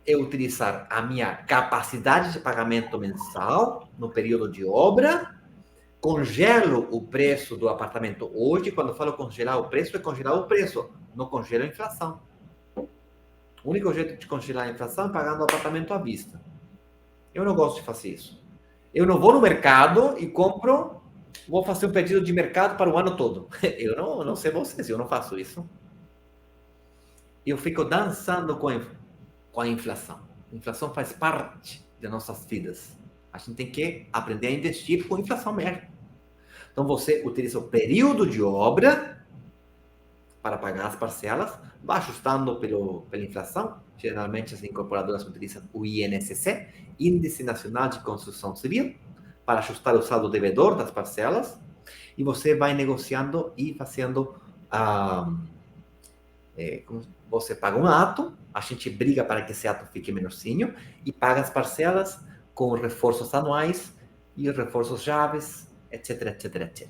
é utilizar a minha capacidade de pagamento mensal no período de obra, congelo o preço do apartamento. Hoje, quando eu falo congelar o preço, é congelar o preço, não congelo a inflação. O único jeito de congelar a inflação é pagando o apartamento à vista. Eu não gosto de fazer isso. Eu não vou no mercado e compro, vou fazer um pedido de mercado para o ano todo. Eu não sei vocês, eu não faço isso. Eu fico dançando com a inflação. A inflação faz parte de nossas vidas. A gente tem que aprender a investir com inflação mesmo. Então, você utiliza o período de obra para pagar as parcelas, vai ajustando pela inflação. Geralmente, as incorporadoras utilizam o INCC, Índice Nacional de Construção Civil, para ajustar o saldo devedor das parcelas. E você vai negociando e fazendo você paga um ato, a gente briga para que esse ato fique menorzinho e paga as parcelas com reforços anuais e reforços chaves, etc, etc, etc.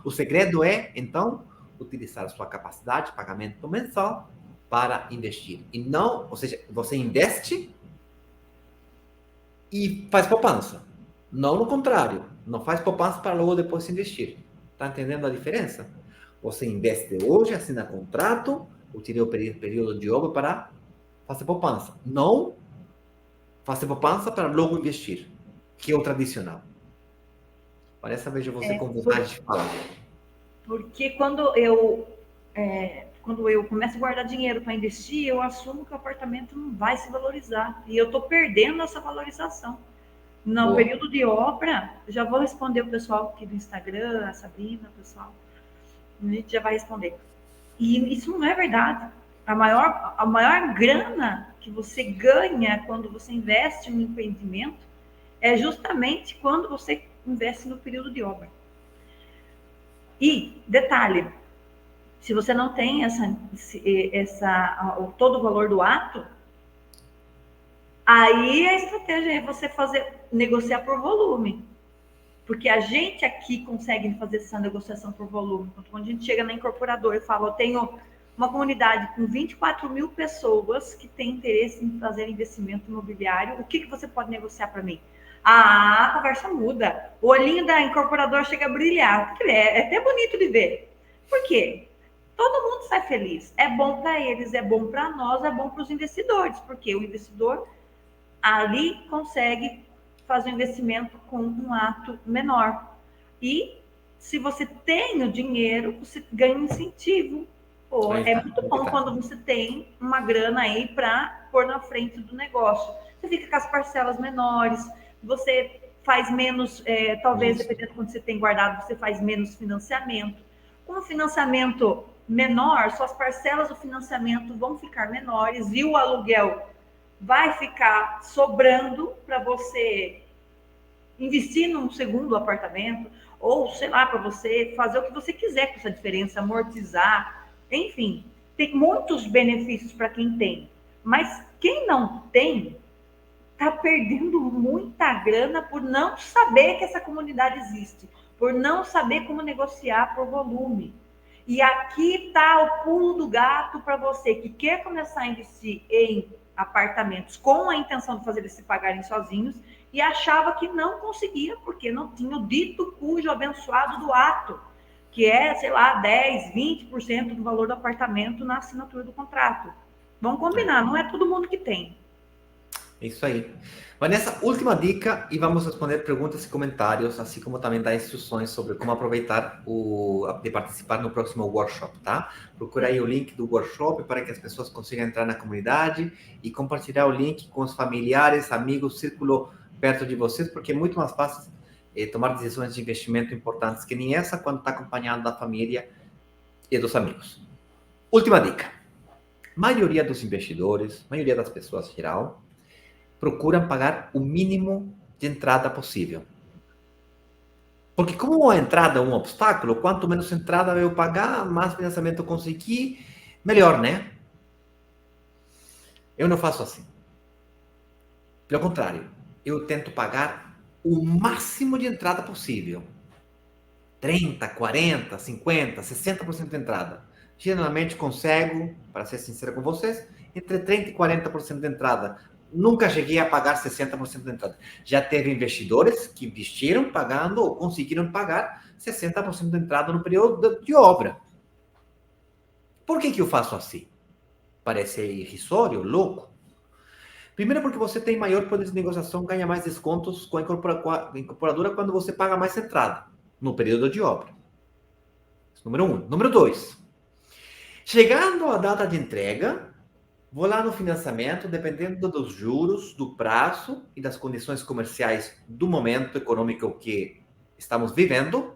O segredo é, então, utilizar a sua capacidade de pagamento mensal para investir. E não, ou seja, você investe e faz poupança. Não no contrário, não faz poupança para logo depois investir. Está entendendo a diferença? Você investe hoje, assina contrato, utiliza o período de obra para fazer poupança. Não fazer poupança para logo investir, que é o tradicional. Parece vejo você com vontade de falar. Porque quando eu começo a guardar dinheiro para investir, eu assumo que o apartamento não vai se valorizar. E eu estou perdendo essa valorização. No período de obra, já vou responder o pessoal aqui do Instagram, a Sabrina, o pessoal. A gente já vai responder. E isso não é verdade. A maior grana que você ganha quando você investe no empreendimento é justamente quando você investe no período de obra. E, detalhe, Se você não tem todo o valor do ato, aí a estratégia é você negociar por volume. Porque a gente aqui consegue fazer essa negociação por volume. Quando a gente chega na incorporadora e fala, eu tenho uma comunidade com 24 mil pessoas que tem interesse em fazer investimento imobiliário, o que você pode negociar para mim? A conversa muda. O olhinho da incorporadora chega a brilhar. É até bonito de ver. Por quê? Todo mundo sai feliz. É bom para eles, é bom para nós, é bom para os investidores, porque o investidor ali consegue fazer um investimento com um ato menor. E se você tem o dinheiro, você ganha um incentivo. Pô, é muito bom quando você tem uma grana aí para pôr na frente do negócio. Você fica com as parcelas menores, você faz menos, talvez, dependendo de quanto você tem guardado, você faz menos financiamento. Com o financiamento menor, suas parcelas do financiamento vão ficar menores e o aluguel vai ficar sobrando para você investir num segundo apartamento, ou, sei lá, para você fazer o que você quiser com essa diferença, amortizar, enfim, tem muitos benefícios para quem tem. Mas quem não tem, está perdendo muita grana por não saber que essa comunidade existe, por não saber como negociar por volume. E aqui está o pulo do gato para você que quer começar a investir em apartamentos com a intenção de fazer eles se pagarem sozinhos e achava que não conseguia porque não tinha o dito cujo abençoado do ato, que é, sei lá, 10, 20% do valor do apartamento na assinatura do contrato. Vamos combinar, não é todo mundo que tem. Isso aí. Vanessa, última dica e vamos responder perguntas e comentários, assim como também dar instruções sobre como aproveitar de participar no próximo workshop, tá? Procura aí o link do workshop para que as pessoas consigam entrar na comunidade e compartilhar o link com os familiares, amigos, círculo perto de vocês, porque é muito mais fácil tomar decisões de investimento importantes que nem essa quando está acompanhado da família e dos amigos. Última dica. Maioria dos investidores, maioria das pessoas em geral, procuram pagar o mínimo de entrada possível. Porque como a entrada é um obstáculo, quanto menos entrada eu pagar, mais financiamento eu conseguir, melhor, né? Eu não faço assim. Pelo contrário, eu tento pagar o máximo de entrada possível. 30, 40, 50, 60% de entrada. Geralmente consigo, para ser sincero com vocês, entre 30 e 40% de entrada. Nunca cheguei a pagar 60% de entrada. Já teve investidores que investiram pagando ou conseguiram pagar 60% de entrada no período de obra. Por que eu faço assim? Parece irrisório, louco. Primeiro porque você tem maior poder de negociação, ganha mais descontos com a incorporadora quando você paga mais entrada no período de obra. Número 1. Número 2. Chegando à data de entrega, vou lá no financiamento, dependendo dos juros, do prazo e das condições comerciais do momento econômico que estamos vivendo,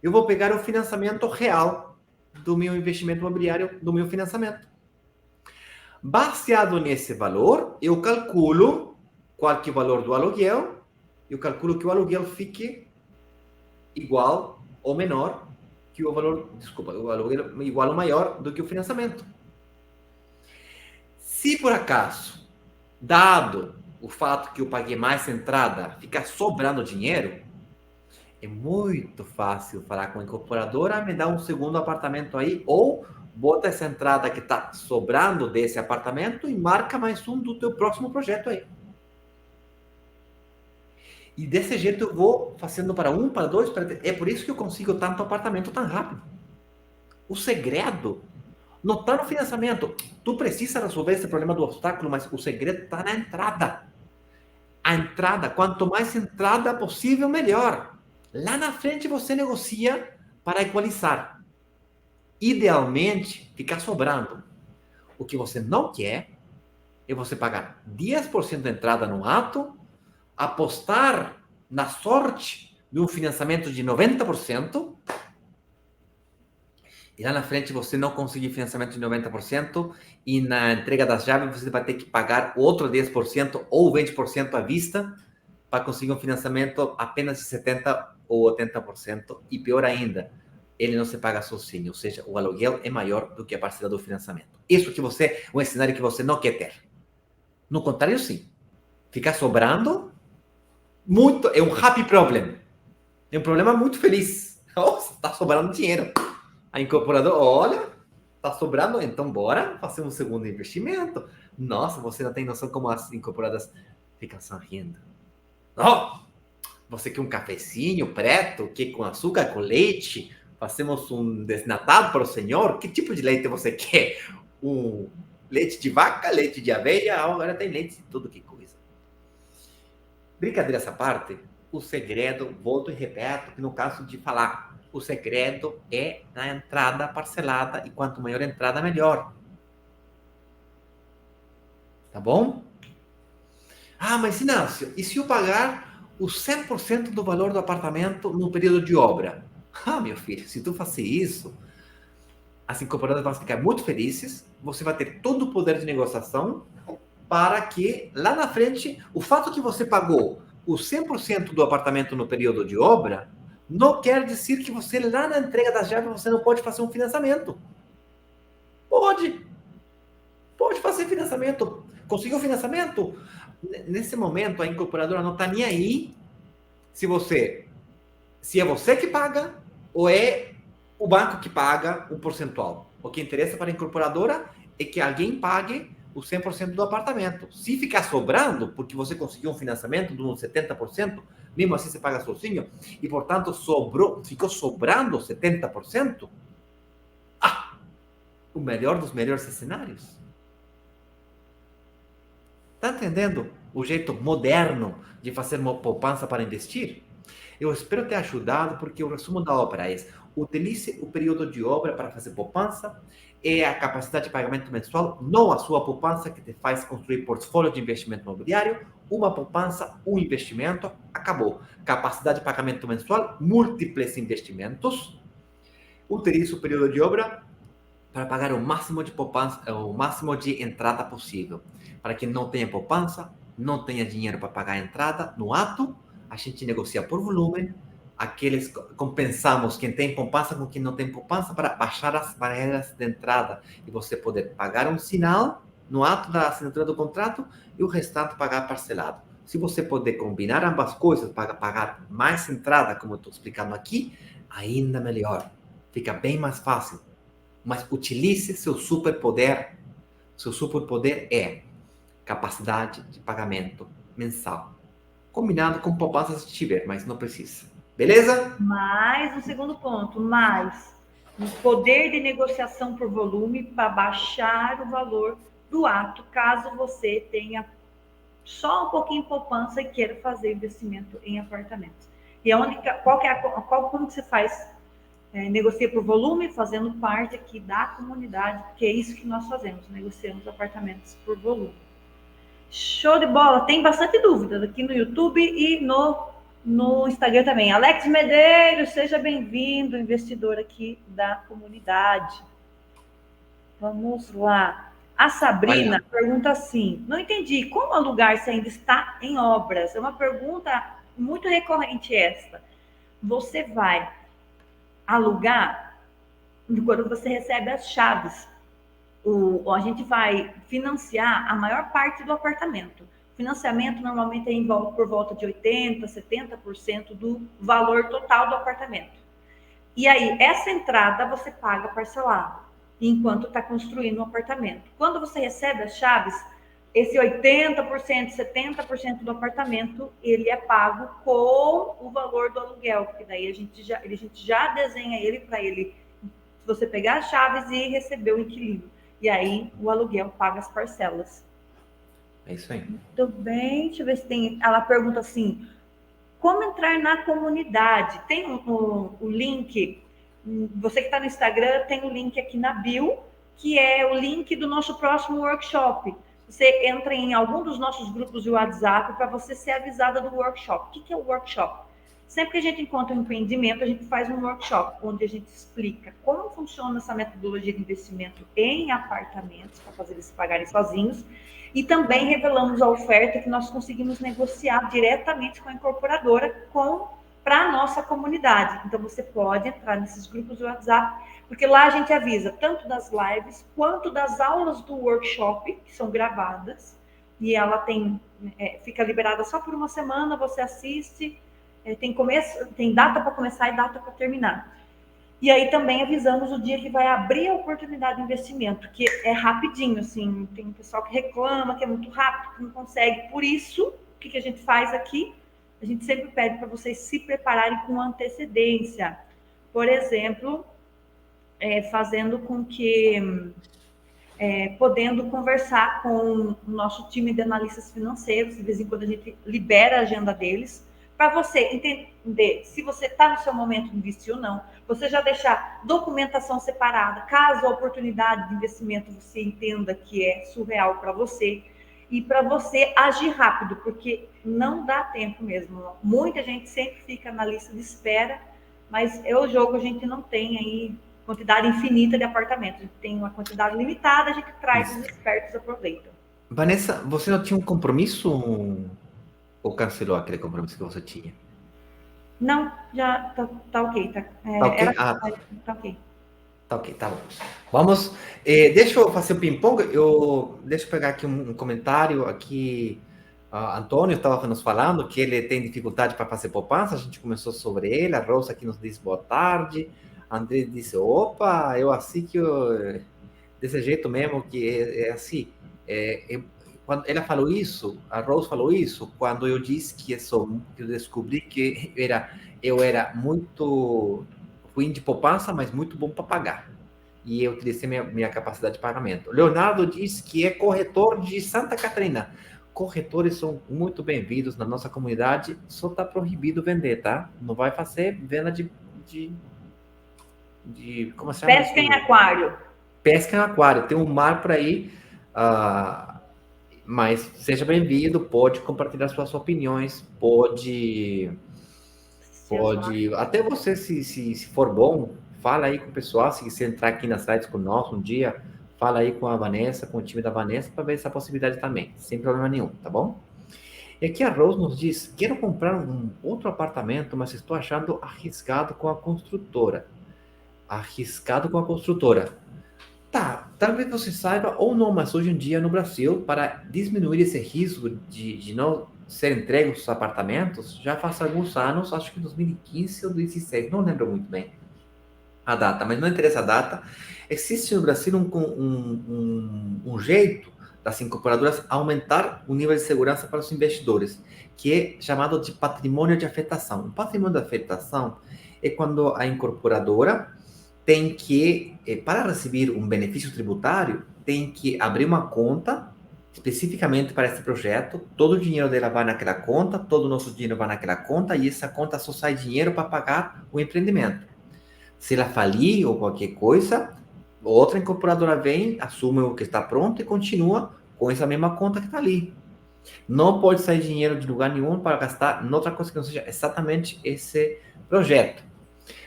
eu vou pegar o financiamento real do meu investimento imobiliário, do meu financiamento. Baseado nesse valor, eu calculo qual que é o valor do aluguel, eu calculo que o aluguel fique igual ou menor que o valor, o aluguel igual ou maior do que o financiamento. Se por acaso, dado o fato que eu paguei mais entrada, ficar sobrando dinheiro, é muito fácil falar com a incorporadora, me dá um segundo apartamento aí, ou bota essa entrada que está sobrando desse apartamento e marca mais um do teu próximo projeto aí. E desse jeito eu vou fazendo para um, para dois, para três. É por isso que eu consigo tanto apartamento tão rápido. O segredo não está no financiamento. Tu precisa resolver esse problema do obstáculo, mas o segredo está na entrada. A entrada, quanto mais entrada possível, melhor. Lá na frente você negocia para equalizar. Idealmente, ficar sobrando. O que você não quer é você pagar 10% de entrada no ato, apostar na sorte de um financiamento de 90%, e lá na frente você não conseguir financiamento de 90%, e na entrega das chaves você vai ter que pagar outro 10% ou 20% à vista para conseguir um financiamento apenas de 70% ou 80%, e pior ainda, ele não se paga sozinho, ou seja, o aluguel é maior do que a parcela do financiamento. Isso que você, um cenário que você não quer ter. No contrário, sim. Ficar sobrando, muito, é um happy problem. É um problema muito feliz. Nossa, está sobrando dinheiro. A incorporadora, olha, está sobrando, então bora fazer um segundo investimento. Nossa, você não tem noção como as incorporadas ficam sorrindo. Oh, você quer um cafezinho preto, que com açúcar, com leite? Fazemos um desnatado para o senhor? Que tipo de leite você quer? Um leite de vaca, leite de aveia? Agora tem leite de tudo que coisa. Brincadeira essa parte, o segredo, volto e repeto, que no caso de falar, o segredo é na entrada parcelada, e quanto maior a entrada, melhor. Tá bom? Ah, mas Inácio, e se eu pagar os 100% do valor do apartamento no período de obra? Ah, meu filho, se tu fazer isso, as incorporadoras vão ficar muito felizes, você vai ter todo o poder de negociação para que, lá na frente, o fato que você pagou os 100% do apartamento no período de obra, não quer dizer que você, lá na entrega das chaves, você não pode fazer um financiamento. Pode. Pode fazer financiamento. Conseguiu financiamento? Nesse momento, a incorporadora não está nem aí se é você que paga ou é o banco que paga um percentual. O que interessa para a incorporadora é que alguém pague o 100% do apartamento. Se ficar sobrando, porque você conseguiu um financiamento de uns 70%, mesmo assim você paga sozinho, e portanto ficou sobrando 70%, o melhor dos melhores cenários. Está entendendo o jeito moderno de fazer uma poupança para investir? Eu espero ter ajudado, porque o resumo da obra é: utilize o período de obra para fazer poupança, é a capacidade de pagamento mensual, não a sua poupança que te faz construir portfólio de investimento imobiliário. Uma poupança, um investimento, acabou. Capacidade de pagamento mensual, múltiplos investimentos. Utilize o período de obra para pagar o máximo de poupança, o máximo de entrada possível. Para quem não tenha poupança, não tenha dinheiro para pagar a entrada no ato, a gente negocia por volume. Aqueles compensamos quem tem poupança com quem não tem poupança para baixar as barreiras de entrada e você poder pagar um sinal no ato da assinatura do contrato e o restante pagar parcelado. Se você puder combinar ambas coisas para pagar mais entrada, como eu estou explicando aqui, ainda melhor. Fica bem mais fácil. Mas utilize seu superpoder. Seu superpoder é capacidade de pagamento mensal. Combinado com poupança se tiver, mas não precisa. Beleza? Mais um segundo ponto, mais um poder de negociação por volume para baixar o valor do ato, caso você tenha só um pouquinho de poupança e queira fazer investimento em apartamentos. E como que você faz? Negocia por volume, fazendo parte aqui da comunidade, que é isso que nós fazemos, negociamos apartamentos por volume. Show de bola, tem bastante dúvida aqui no YouTube e no Instagram também. Alex Medeiros, seja bem-vindo, investidor aqui da comunidade. Vamos lá. A Sabrina pergunta assim: não entendi, como alugar se ainda está em obras? É uma pergunta muito recorrente esta. Você vai alugar quando você recebe as chaves. A gente vai financiar a maior parte do apartamento. O financiamento normalmente é por volta de 80%, 70% do valor total do apartamento. E aí, essa entrada você paga parcelado, enquanto está construindo um apartamento. Quando você recebe as chaves, esse 80%, 70% do apartamento, ele é pago com o valor do aluguel, porque daí a gente já desenha ele para ele, você pegar as chaves e receber o inquilino. E aí o aluguel paga as parcelas. É isso aí. Muito bem, deixa eu ver se tem. Ela pergunta assim: como entrar na comunidade? Tem o link, você que está no Instagram, tem o link aqui na bio, que é o link do nosso próximo workshop. Você entra em algum dos nossos grupos de WhatsApp para você ser avisada do workshop. O que é o workshop? Sempre que a gente encontra um empreendimento, a gente faz um workshop, onde a gente explica como funciona essa metodologia de investimento em apartamentos, para fazer eles se pagarem sozinhos, e também revelamos a oferta que nós conseguimos negociar diretamente com a incorporadora, para a nossa comunidade. Então, você pode entrar nesses grupos do WhatsApp, porque lá a gente avisa tanto das lives quanto das aulas do workshop, que são gravadas, e ela fica liberada só por uma semana, você assiste, tem data para começar e data para terminar. E aí também avisamos o dia que vai abrir a oportunidade de investimento, que é rapidinho, assim, tem pessoal que reclama que é muito rápido, que não consegue. Por isso, o que a gente faz aqui? A gente sempre pede para vocês se prepararem com antecedência. Por exemplo, fazendo com que... podendo conversar com o nosso time de analistas financeiros, de vez em quando a gente libera a agenda deles, para você entender se você está no seu momento de investir ou não, você já deixar documentação separada, caso a oportunidade de investimento você entenda que é surreal para você, e para você agir rápido, porque não dá tempo mesmo. Muita gente sempre fica na lista de espera, mas é o jogo, a gente não tem aí quantidade infinita de apartamentos. A gente tem uma quantidade limitada, a gente traz os espertos, aproveitam. Vanessa, você não tinha um compromisso ou cancelou aquele compromisso que você tinha? Não, já tá ok. Tá ok? Tá ok. Tá ok, tá bom. Vamos, deixa eu fazer o ping-pong. Deixa eu pegar aqui um comentário aqui. Antônio estava nos falando que ele tem dificuldade para fazer poupança. A gente começou sobre ele. A Rosa aqui nos diz boa tarde. André disse, opa, eu assim que desse jeito mesmo, que é assim. Quando ela falou isso, a Rose falou isso, quando eu disse que eu descobri que eu era muito ruim de poupança, mas muito bom para pagar. E eu utilizei minha capacidade de pagamento. Leonardo diz que é corretor de Santa Catarina. Corretores são muito bem-vindos na nossa comunidade, só está proibido vender, tá? Não vai fazer venda de como se chama? Pesca em aquário. Pesca em aquário. Tem um mar por aí, mas seja bem-vindo, pode compartilhar suas opiniões, pode até você, se for bom, fala aí com o pessoal, se quiser entrar aqui nas sites conosco um dia, fala aí com a Vanessa, com o time da Vanessa, para ver essa possibilidade também, sem problema nenhum, tá bom? E aqui a Rose nos diz, quero comprar um outro apartamento, mas estou achando arriscado com a construtora. Arriscado com a construtora. Tá, talvez você saiba ou não, mas hoje em dia no Brasil, para diminuir esse risco de não ser entregues os apartamentos, já faz alguns anos, acho que 2015 ou 2016, não lembro muito bem a data, mas não interessa a data, existe no Brasil um jeito das incorporadoras aumentar o nível de segurança para os investidores, que é chamado de patrimônio de afetação. O patrimônio de afetação é quando a incorporadora tem que, para receber um benefício tributário, tem que abrir uma conta especificamente para esse projeto, todo o dinheiro dela vai naquela conta, todo o nosso dinheiro vai naquela conta, e essa conta só sai dinheiro para pagar o empreendimento. Se ela falir ou qualquer coisa, outra incorporadora vem, assume o que está pronto e continua com essa mesma conta que está ali. Não pode sair dinheiro de lugar nenhum para gastar em outra coisa que não seja exatamente esse projeto.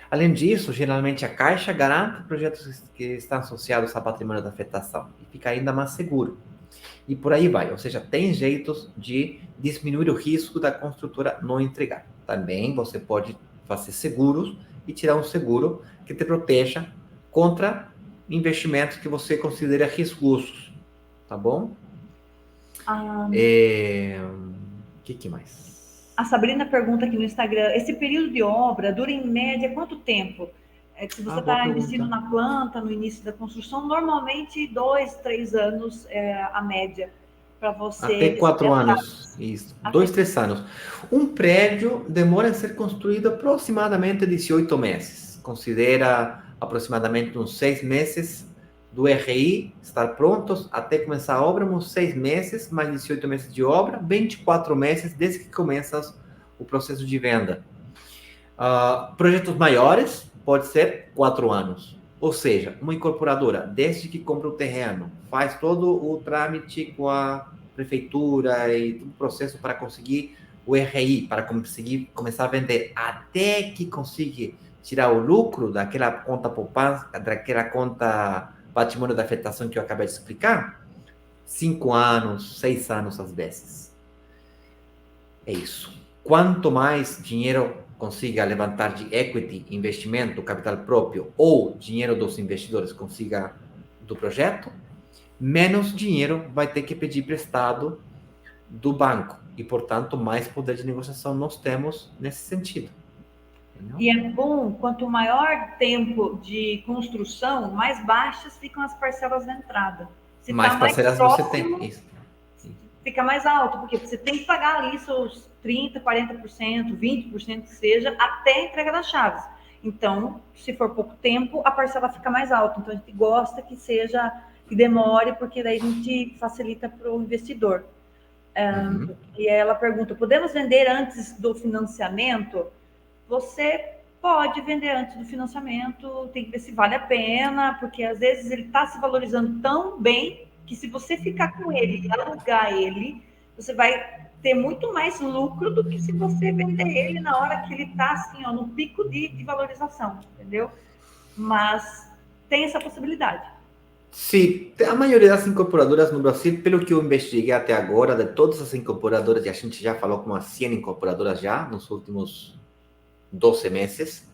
Além disso, geralmente a Caixa garante projetos que estão associados a patrimônio da afetação e fica ainda mais seguro. E por aí vai, ou seja, tem jeitos de diminuir o risco da construtora não entregar. Também você pode fazer seguros e tirar um seguro que te proteja contra investimentos que você considera riscosos, tá bom? Que mais? A Sabrina pergunta aqui no Instagram, esse período de obra dura em média quanto tempo? Se você está investindo na planta, no início da construção, normalmente 2, 3 anos é a média para você... Até 4 anos, isso. 2, 3 anos. Um prédio demora a ser construído aproximadamente 18 meses. Considera aproximadamente uns 6 meses do RI estar prontos até começar a obra, uns 6 meses, mais 18 meses de obra, 24 meses desde que começa o processo de venda. Projetos maiores, pode ser 4 anos. Ou seja, uma incorporadora, desde que compra o terreno, faz todo o trâmite com a prefeitura e todo o processo para conseguir o RI, para conseguir começar a vender, até que consiga tirar o lucro daquela conta poupança, daquela conta patrimônio da afetação que eu acabei de explicar, 5 anos, 6 anos às vezes. É isso. Quanto mais dinheiro consiga levantar de equity, investimento, capital próprio, ou dinheiro dos investidores consiga do projeto, menos dinheiro vai ter que pedir prestado do banco. E, portanto, mais poder de negociação nós temos nesse sentido. Entendeu? E é bom, quanto maior tempo de construção, mais baixas ficam as parcelas da entrada. Se mais tá mais parcelas próximo, você tem. Isso. Fica mais alto, porque você tem que pagar ali seus 30%, 40%, 20% que seja, até a entrega das chaves. Então, se for pouco tempo, a parcela fica mais alta. Então, a gente gosta que seja, que demore, porque daí a gente facilita para o investidor. E aí ela pergunta, podemos vender antes do financiamento? Você pode vender antes do financiamento, tem que ver se vale a pena, porque às vezes ele está se valorizando tão bem que se você ficar com ele e alugar ele, você vai ter muito mais lucro do que se você vender ele na hora que ele está assim, ó, no pico de valorização, entendeu? Mas tem essa possibilidade. Sim, a maioria das incorporadoras no Brasil, pelo que eu investiguei até agora, de todas as incorporadoras, e a gente já falou com umas 100 incorporadoras já nos últimos 12 meses,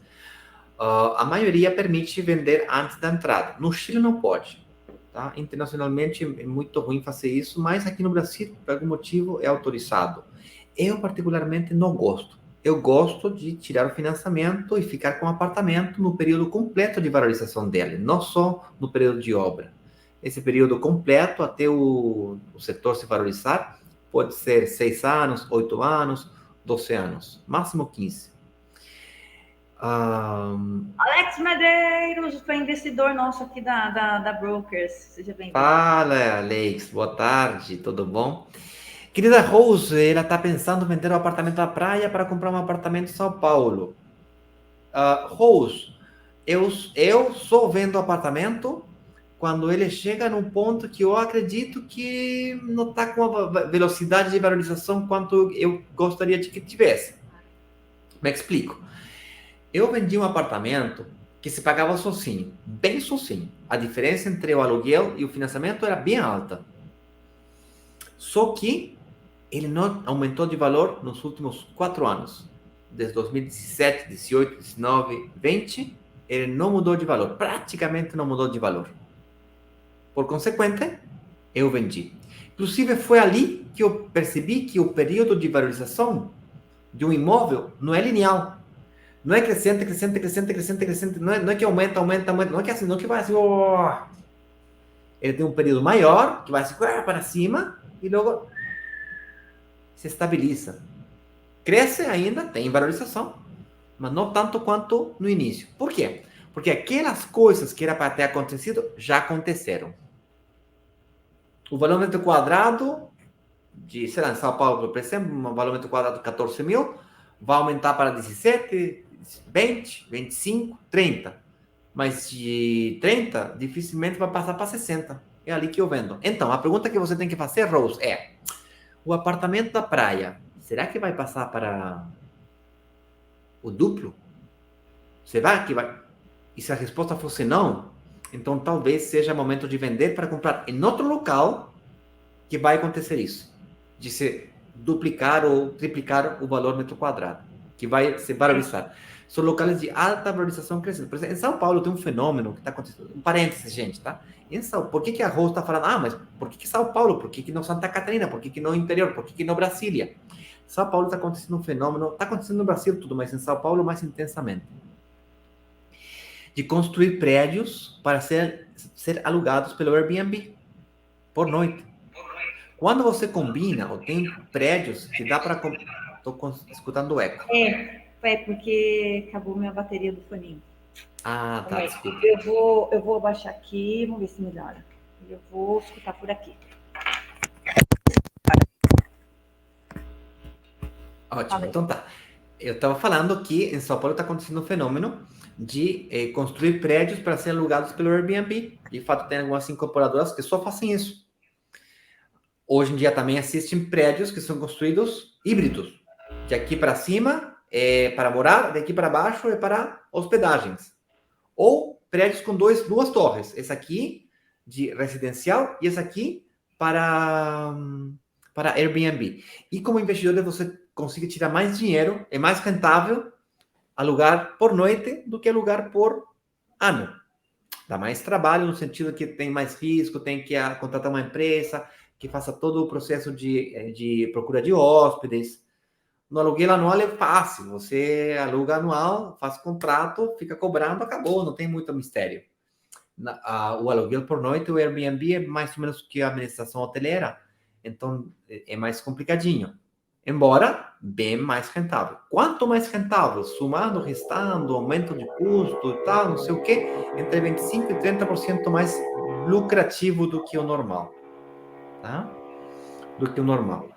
a maioria permite vender antes da entrada. No Chile não pode. Tá? Internacionalmente é muito ruim fazer isso, mas aqui no Brasil, por algum motivo, é autorizado. Eu, particularmente, não gosto. Eu gosto de tirar o financiamento e ficar com o apartamento no período completo de valorização dele, não só no período de obra. Esse período completo, até o setor se valorizar, pode ser 6 anos, 8 anos, 12 anos, máximo 15. Alex Medeiros foi investidor nosso aqui da Brokers. Seja bem-vindo. Fala, Alex. Boa tarde, tudo bom? Querida Rose, ela está pensando em vender o apartamento da praia para comprar um apartamento em São Paulo. Rose, eu só vendo apartamento quando ele chega num ponto que eu acredito que não está com a velocidade de valorização quanto eu gostaria de que tivesse. Me explico. Eu vendi um apartamento que se pagava sozinho, bem sozinho. A diferença entre o aluguel e o financiamento era bem alta. Só que ele não aumentou de valor nos últimos 4 anos. Desde 2017, 18, 19, 20, ele não mudou de valor. Praticamente não mudou de valor. Por consequente, eu vendi. Inclusive, foi ali que eu percebi que o período de valorização de um imóvel não é linear. Não é crescente, crescente, crescente, crescente, crescente. Não é que aumenta, aumenta, aumenta. Não é que assim, não que vai assim. Ele tem um período maior, que vai assim, para cima, e logo se estabiliza. Cresce ainda, tem valorização, mas não tanto quanto no início. Por quê? Porque aquelas coisas que era para ter acontecido, já aconteceram. O valor metro quadrado de, sei lá, em São Paulo, por exemplo, um valor metro quadrado de 14 mil, vai aumentar para 17, 20, 25, 30. Mas de 30, dificilmente vai passar para 60. É ali que eu vendo. Então, a pergunta que você tem que fazer, Rose, é: o apartamento da praia, será que vai passar para o duplo? Será que vai? E se a resposta fosse não, então talvez seja momento de vender para comprar em outro local que vai acontecer isso. De se duplicar ou triplicar o valor metro quadrado, que vai se valorizar. São locais de alta valorização crescendo. Por exemplo, em São Paulo tem um fenômeno que está acontecendo. Um parênteses, gente, tá? Por que a Rose está falando, mas por que São Paulo? Por que não Santa Catarina? Por que não interior? Por que não Brasília? São Paulo está acontecendo um fenômeno, está acontecendo no Brasil tudo, mas em São Paulo mais intensamente. De construir prédios para ser alugados pelo Airbnb por noite. Quando você combina, ou tem prédios que dá para... Estou escutando o eco. É porque acabou minha bateria do foninho. Ah, tá, desculpa. Eu vou abaixar aqui, vamos ver se melhora. Eu vou escutar por aqui. Ótimo, então tá. Eu estava falando que em São Paulo está acontecendo um fenômeno de construir prédios para serem alugados pelo Airbnb. De fato, tem algumas incorporadoras que só fazem isso. Hoje em dia também existem prédios que são construídos híbridos. De aqui para cima é para morar, daqui para baixo é para hospedagens. Ou prédios com duas torres. Esse aqui de residencial e esse aqui para Airbnb. E como investidor você consegue tirar mais dinheiro, é mais rentável alugar por noite do que alugar por ano. Dá mais trabalho no sentido que tem mais risco, tem que contratar uma empresa que faça todo o processo de procura de hóspedes. No aluguel anual é fácil, você aluga anual, faz contrato, fica cobrando, acabou, não tem muito mistério. O aluguel por noite, o Airbnb é mais ou menos que a administração hoteleira, então é mais complicadinho. Embora bem mais rentável. Quanto mais rentável, somando, restando, aumento de custo e tal, não sei o quê, entre 25% e 30% mais lucrativo do que o normal. Tá? Do que o normal.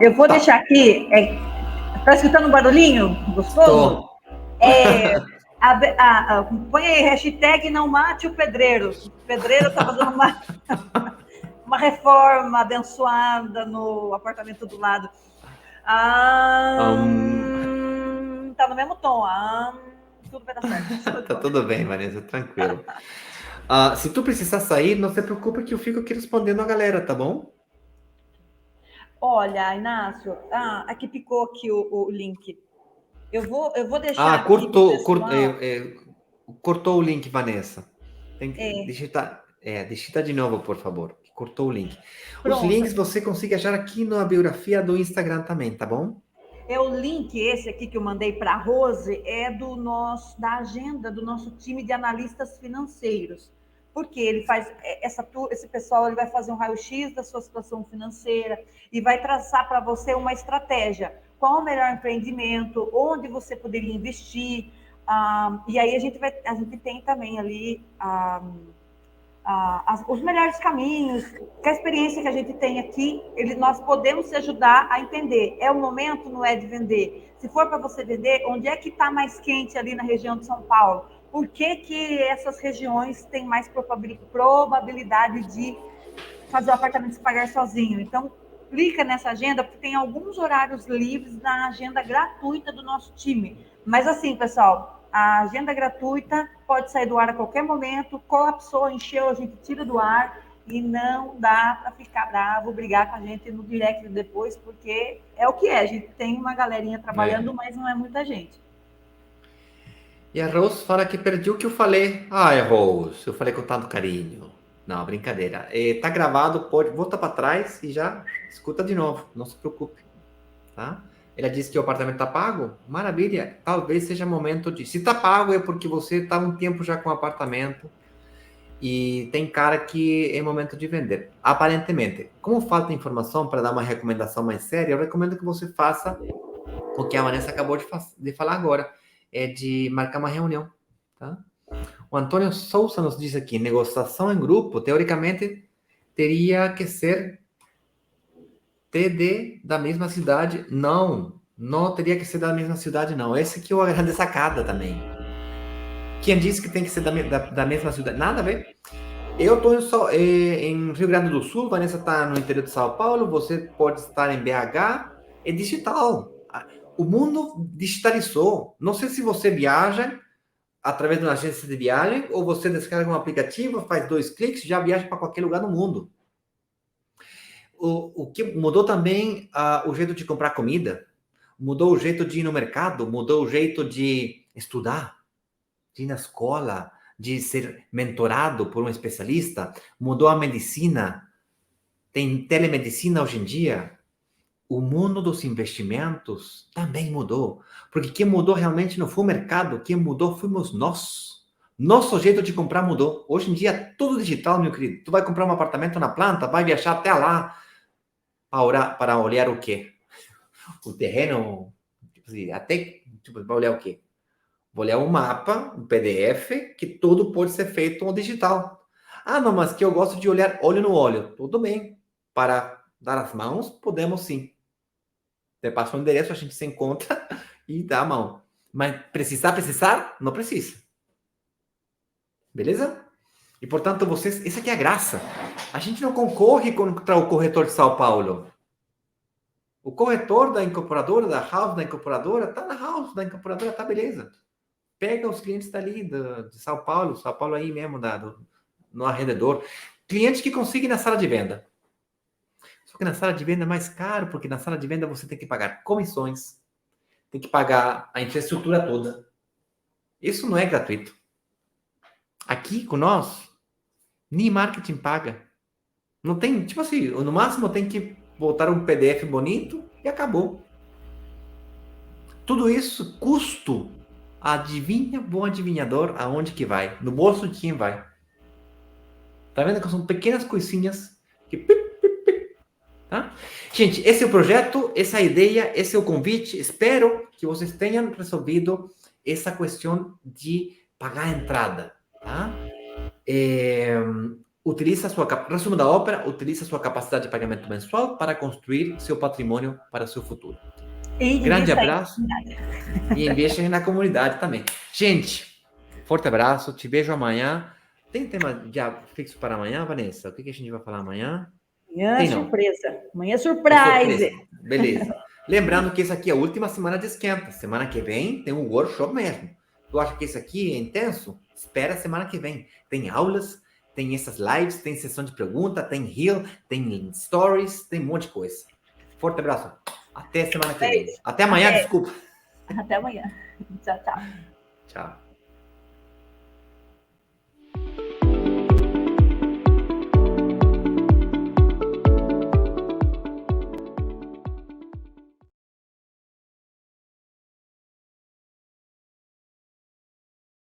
Eu vou Tá. deixar aqui. Tá escutando um barulhinho gostoso? Tô. Põe aí, hashtag não mate o pedreiro. O pedreiro tá fazendo uma reforma abençoada no apartamento do lado. Tá no mesmo tom. Tudo vai dar certo. Tá tudo bem, Vanessa, tranquilo. Se tu precisar sair, não se preocupe que eu fico aqui respondendo a galera, tá bom? Olha, Inácio, aqui picou aqui o link. Eu vou deixar aqui pro Cortou, pessoal. cortou o link, Vanessa. Tem que É, digita de novo, por favor. Cortou o link. Os pronto. links você consegue achar aqui na biografia do Instagram também, tá bom? É o link esse aqui que eu mandei para a Rose, é da agenda do nosso time de analistas financeiros. Porque ele faz esse pessoal, ele vai fazer um raio-x da sua situação financeira e vai traçar para você uma estratégia. Qual o melhor empreendimento, onde você poderia investir. E aí a gente tem também ali os melhores caminhos, que a experiência que a gente tem aqui, nós podemos te ajudar a entender. É o momento, não é de vender. Se for para você vender, onde é que está mais quente ali na região de São Paulo? Por que essas regiões têm mais probabilidade de fazer o apartamento se pagar sozinho? Então, clica nessa agenda, porque tem alguns horários livres na agenda gratuita do nosso time. Mas assim, pessoal, a agenda gratuita pode sair do ar a qualquer momento, colapsou, encheu, a gente tira do ar e não dá para ficar bravo, brigar com a gente no direct depois, porque é o que é. A gente tem uma galerinha trabalhando, mas não é muita gente. E a Rose fala que perdi o que eu falei. Ai, Rose, eu falei com tanto carinho. Não, brincadeira. Tá gravado, pode voltar para trás e já escuta de novo. Não se preocupe, tá? Ela disse que o apartamento tá pago. Maravilha. Talvez seja momento de. Se tá pago é porque você tá um tempo já com o apartamento e tem cara que é momento de vender. Aparentemente, como falta informação para dar uma recomendação mais séria, eu recomendo que você faça o que a Vanessa acabou de falar agora, é de marcar uma reunião, tá? O Antônio Souza nos diz aqui, negociação em grupo, teoricamente, teria que ser TD da mesma cidade. Não, não teria que ser da mesma cidade, não. Esse aqui é a grande sacada também. Quem disse que tem que ser da mesma cidade? Nada a ver. Eu estou em Rio Grande do Sul, Vanessa está no interior de São Paulo, você pode estar em BH, é digital. O mundo digitalizou. Não sei se você viaja através de uma agência de viagem ou você descarga um aplicativo, faz 2 cliques e já viaja para qualquer lugar do mundo. O que mudou também o jeito de comprar comida, mudou o jeito de ir no mercado, mudou o jeito de estudar, de ir na escola, de ser mentorado por um especialista, mudou a medicina, tem telemedicina hoje em dia. O mundo dos investimentos também mudou, porque quem mudou realmente não foi o mercado, quem mudou fomos nós. Nosso jeito de comprar mudou. Hoje em dia é tudo digital, meu querido. Tu vai comprar um apartamento na planta, vai viajar até lá para olhar o quê? O terreno, tipo assim, até para olhar o quê? Vou olhar um mapa, um PDF, que tudo pode ser feito no digital. Não, mas que eu gosto de olhar olho no olho. Tudo bem. Para dar as mãos, podemos sim. Você passa o endereço, a gente se encontra e dá a mão. Mas precisar? Não precisa. Beleza? E, portanto, vocês... Essa aqui é a graça. A gente não concorre contra o corretor de São Paulo. O corretor da incorporadora, da house da incorporadora, tá na house da incorporadora, tá beleza. Pega os clientes dali de São Paulo aí mesmo, no arredor. Clientes que conseguem na sala de venda. Só que na sala de venda é mais caro, porque na sala de venda você tem que pagar comissões, tem que pagar a infraestrutura toda. Isso não é gratuito. Aqui, com nós, nem marketing paga. Não tem, tipo assim, no máximo tem que botar um PDF bonito e acabou. Tudo isso, custo, adivinha, bom adivinhador, aonde que vai? No bolso de quem vai? Tá vendo que são pequenas coisinhas que... Tá? Gente, esse é o projeto, essa é a ideia, esse é o convite. Espero que vocês tenham resolvido essa questão de pagar a entrada. Tá? Utiliza resumo da ópera, utiliza sua capacidade de pagamento mensual para construir seu patrimônio para o seu futuro. Grande abraço e investe na comunidade também. Gente, forte abraço, te vejo amanhã. Tem tema já fixo para amanhã, Vanessa? O que a gente vai falar amanhã? Amanhã é surpresa. Amanhã é surpresa. Beleza. Lembrando que essa aqui é a última semana de esquenta. Semana que vem tem um workshop mesmo. Tu acha que isso aqui é intenso? Espera a semana que vem. Tem aulas, tem essas lives, tem sessão de pergunta, tem reel, tem stories, tem um monte de coisa. Forte abraço. Até semana que vem. Até amanhã, desculpa. Até amanhã. Tchau, tchau. Tchau.